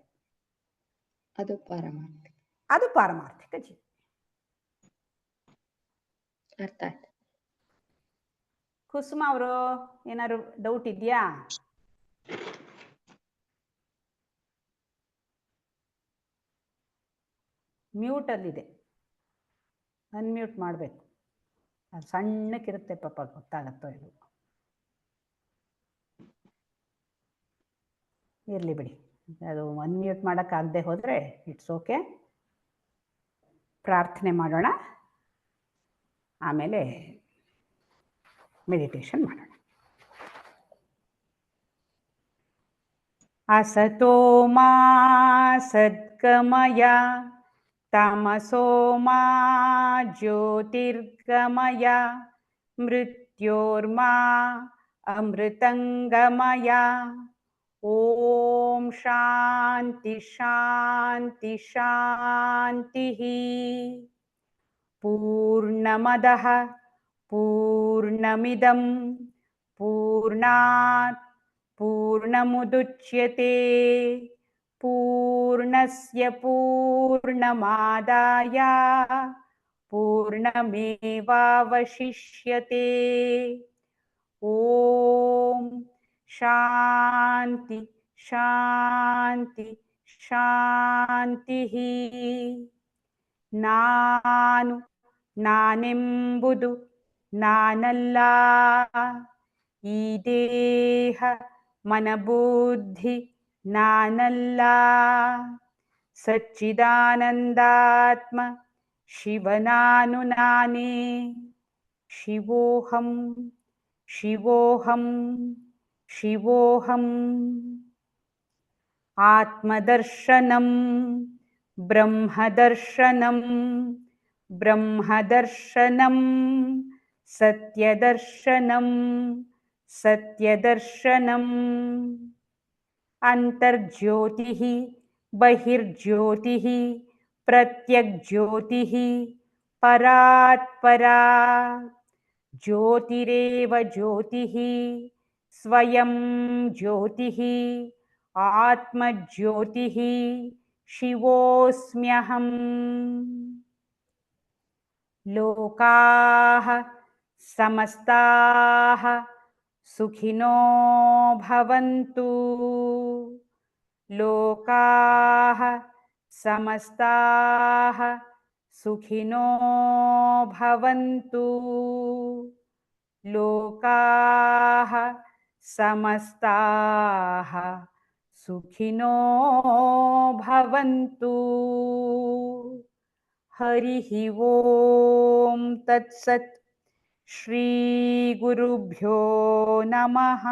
S5: ಅದು ಪಾರಮಾರ್ಥಿಕ,
S1: ಅದು ಪಾರಮಾರ್ಥಿಕ ಜೀವಿ.
S5: ಅರ್ಥ ಆಯ್ತು.
S1: ಕುಸುಮ ಅವರು ಏನಾದ್ರು ಡೌಟ್ ಇದೆಯಾ? ಮ್ಯೂಟ್ ಅಲ್ಲಿದೆ, ಅನ್ಮ್ಯೂಟ್ ಮಾಡಬೇಕು. ಅದು ಸಣ್ಣಕ್ಕಿರುತ್ತೆ ಪಾಪ, ಗೊತ್ತಾಗತ್ತೋ ಇದು. ಇರಲಿ ಬಿಡಿ, ಅದು ಅನ್ಮ್ಯೂಟ್ ಮಾಡೋಕ್ಕಾಗದೆ ಹೋದರೆ ಇಟ್ಸ್ ಓಕೆ. ಪ್ರಾರ್ಥನೆ ಮಾಡೋಣ, ಆಮೇಲೆ ಮೆಡಿಟೇಷನ್ ಮಾಡೋಣ. ಅಸತೋ ಮಾ ಸದ್ಗಮಯ ತಮಸೋ ಮಾ ಜ್ಯೋತಿರ್ಗಮಯ ಮೃತ್ಯೋರ್ಮಾ ಅಮೃತಂಗಮಯ. ಓಂ ಶಾಂತಿ ಶಾಂತಿ ಶಾಂತಿ. ಪೂರ್ಣಮದಃ ಪೂರ್ಣಮಿದಂ ಪೂರ್ಣಾತ್ ಪೂರ್ಣಮುದುಚ್ಯತೆ ಪೂರ್ಣಸ್ಯ ಪೂರ್ಣಮಾದಾಯ ಪೂರ್ಣಮೇವಾವಶಿಷ್ಯತೆ. ಓಂ ಶಾಂತಿ ಶಾಂತಿ ಶಾಂತಿ. ನಾನು ನಾನೆಂಬುದು ನಾನಲ್ಲ, ಈ ದೇಹ ಮನಬುದ್ಧಿ ನಾನಲ್ಲ, ಸಚ್ಚಿದಾನಂದಾತ್ಮ ಶಿವನಾನು ನಾನೇ. ಶಿವೋಹಂ ಶಿವೋಹಂ ಶಿವೋಹಂ. ಆತ್ಮದರ್ಶನಂ ಬ್ರಹ್ಮದರ್ಶನಂ ಬ್ರಹ್ಮದರ್ಶನಂ ಸತ್ಯದರ್ಶನಂ ಸತ್ಯದರ್ಶನಂ. ಅಂತರ್ಜ್ಯೋತಿಃ ಬಹಿರ್ಜ್ಯೋತಿಃ ಪ್ರತ್ಯಗ್ಜ್ಯೋತಿಃ ಪರಾತ್ಪರಾ. ಜ್ಯೋತಿರೇವ ಜ್ಯೋತಿಃ ಸ್ವಯಂ ಜ್ಯೋತಿಃ ಆತ್ಮಜ್ಯೋತಿಃ ಶಿವೋಸ್ಮ್ಯಹಂ. ಲೋಕಾಃ ಸಮಸ್ತಾಃ ಸುಖಿನೋ ಭವಂತು. ಲೋಕಾಃ ಸಮಸ್ತಾಃ ಸುಖಿನೋ ಭವಂತು. ಲೋಕಾಃ ಸಮಸ್ತಾಃ ಸುಖಿನೋ ಭವಂತು. ಹರಿಃ ಓಂ ತತ್ಸತ್. ಶ್ರೀ ಗುರುಭ್ಯೋ ನಮಃ.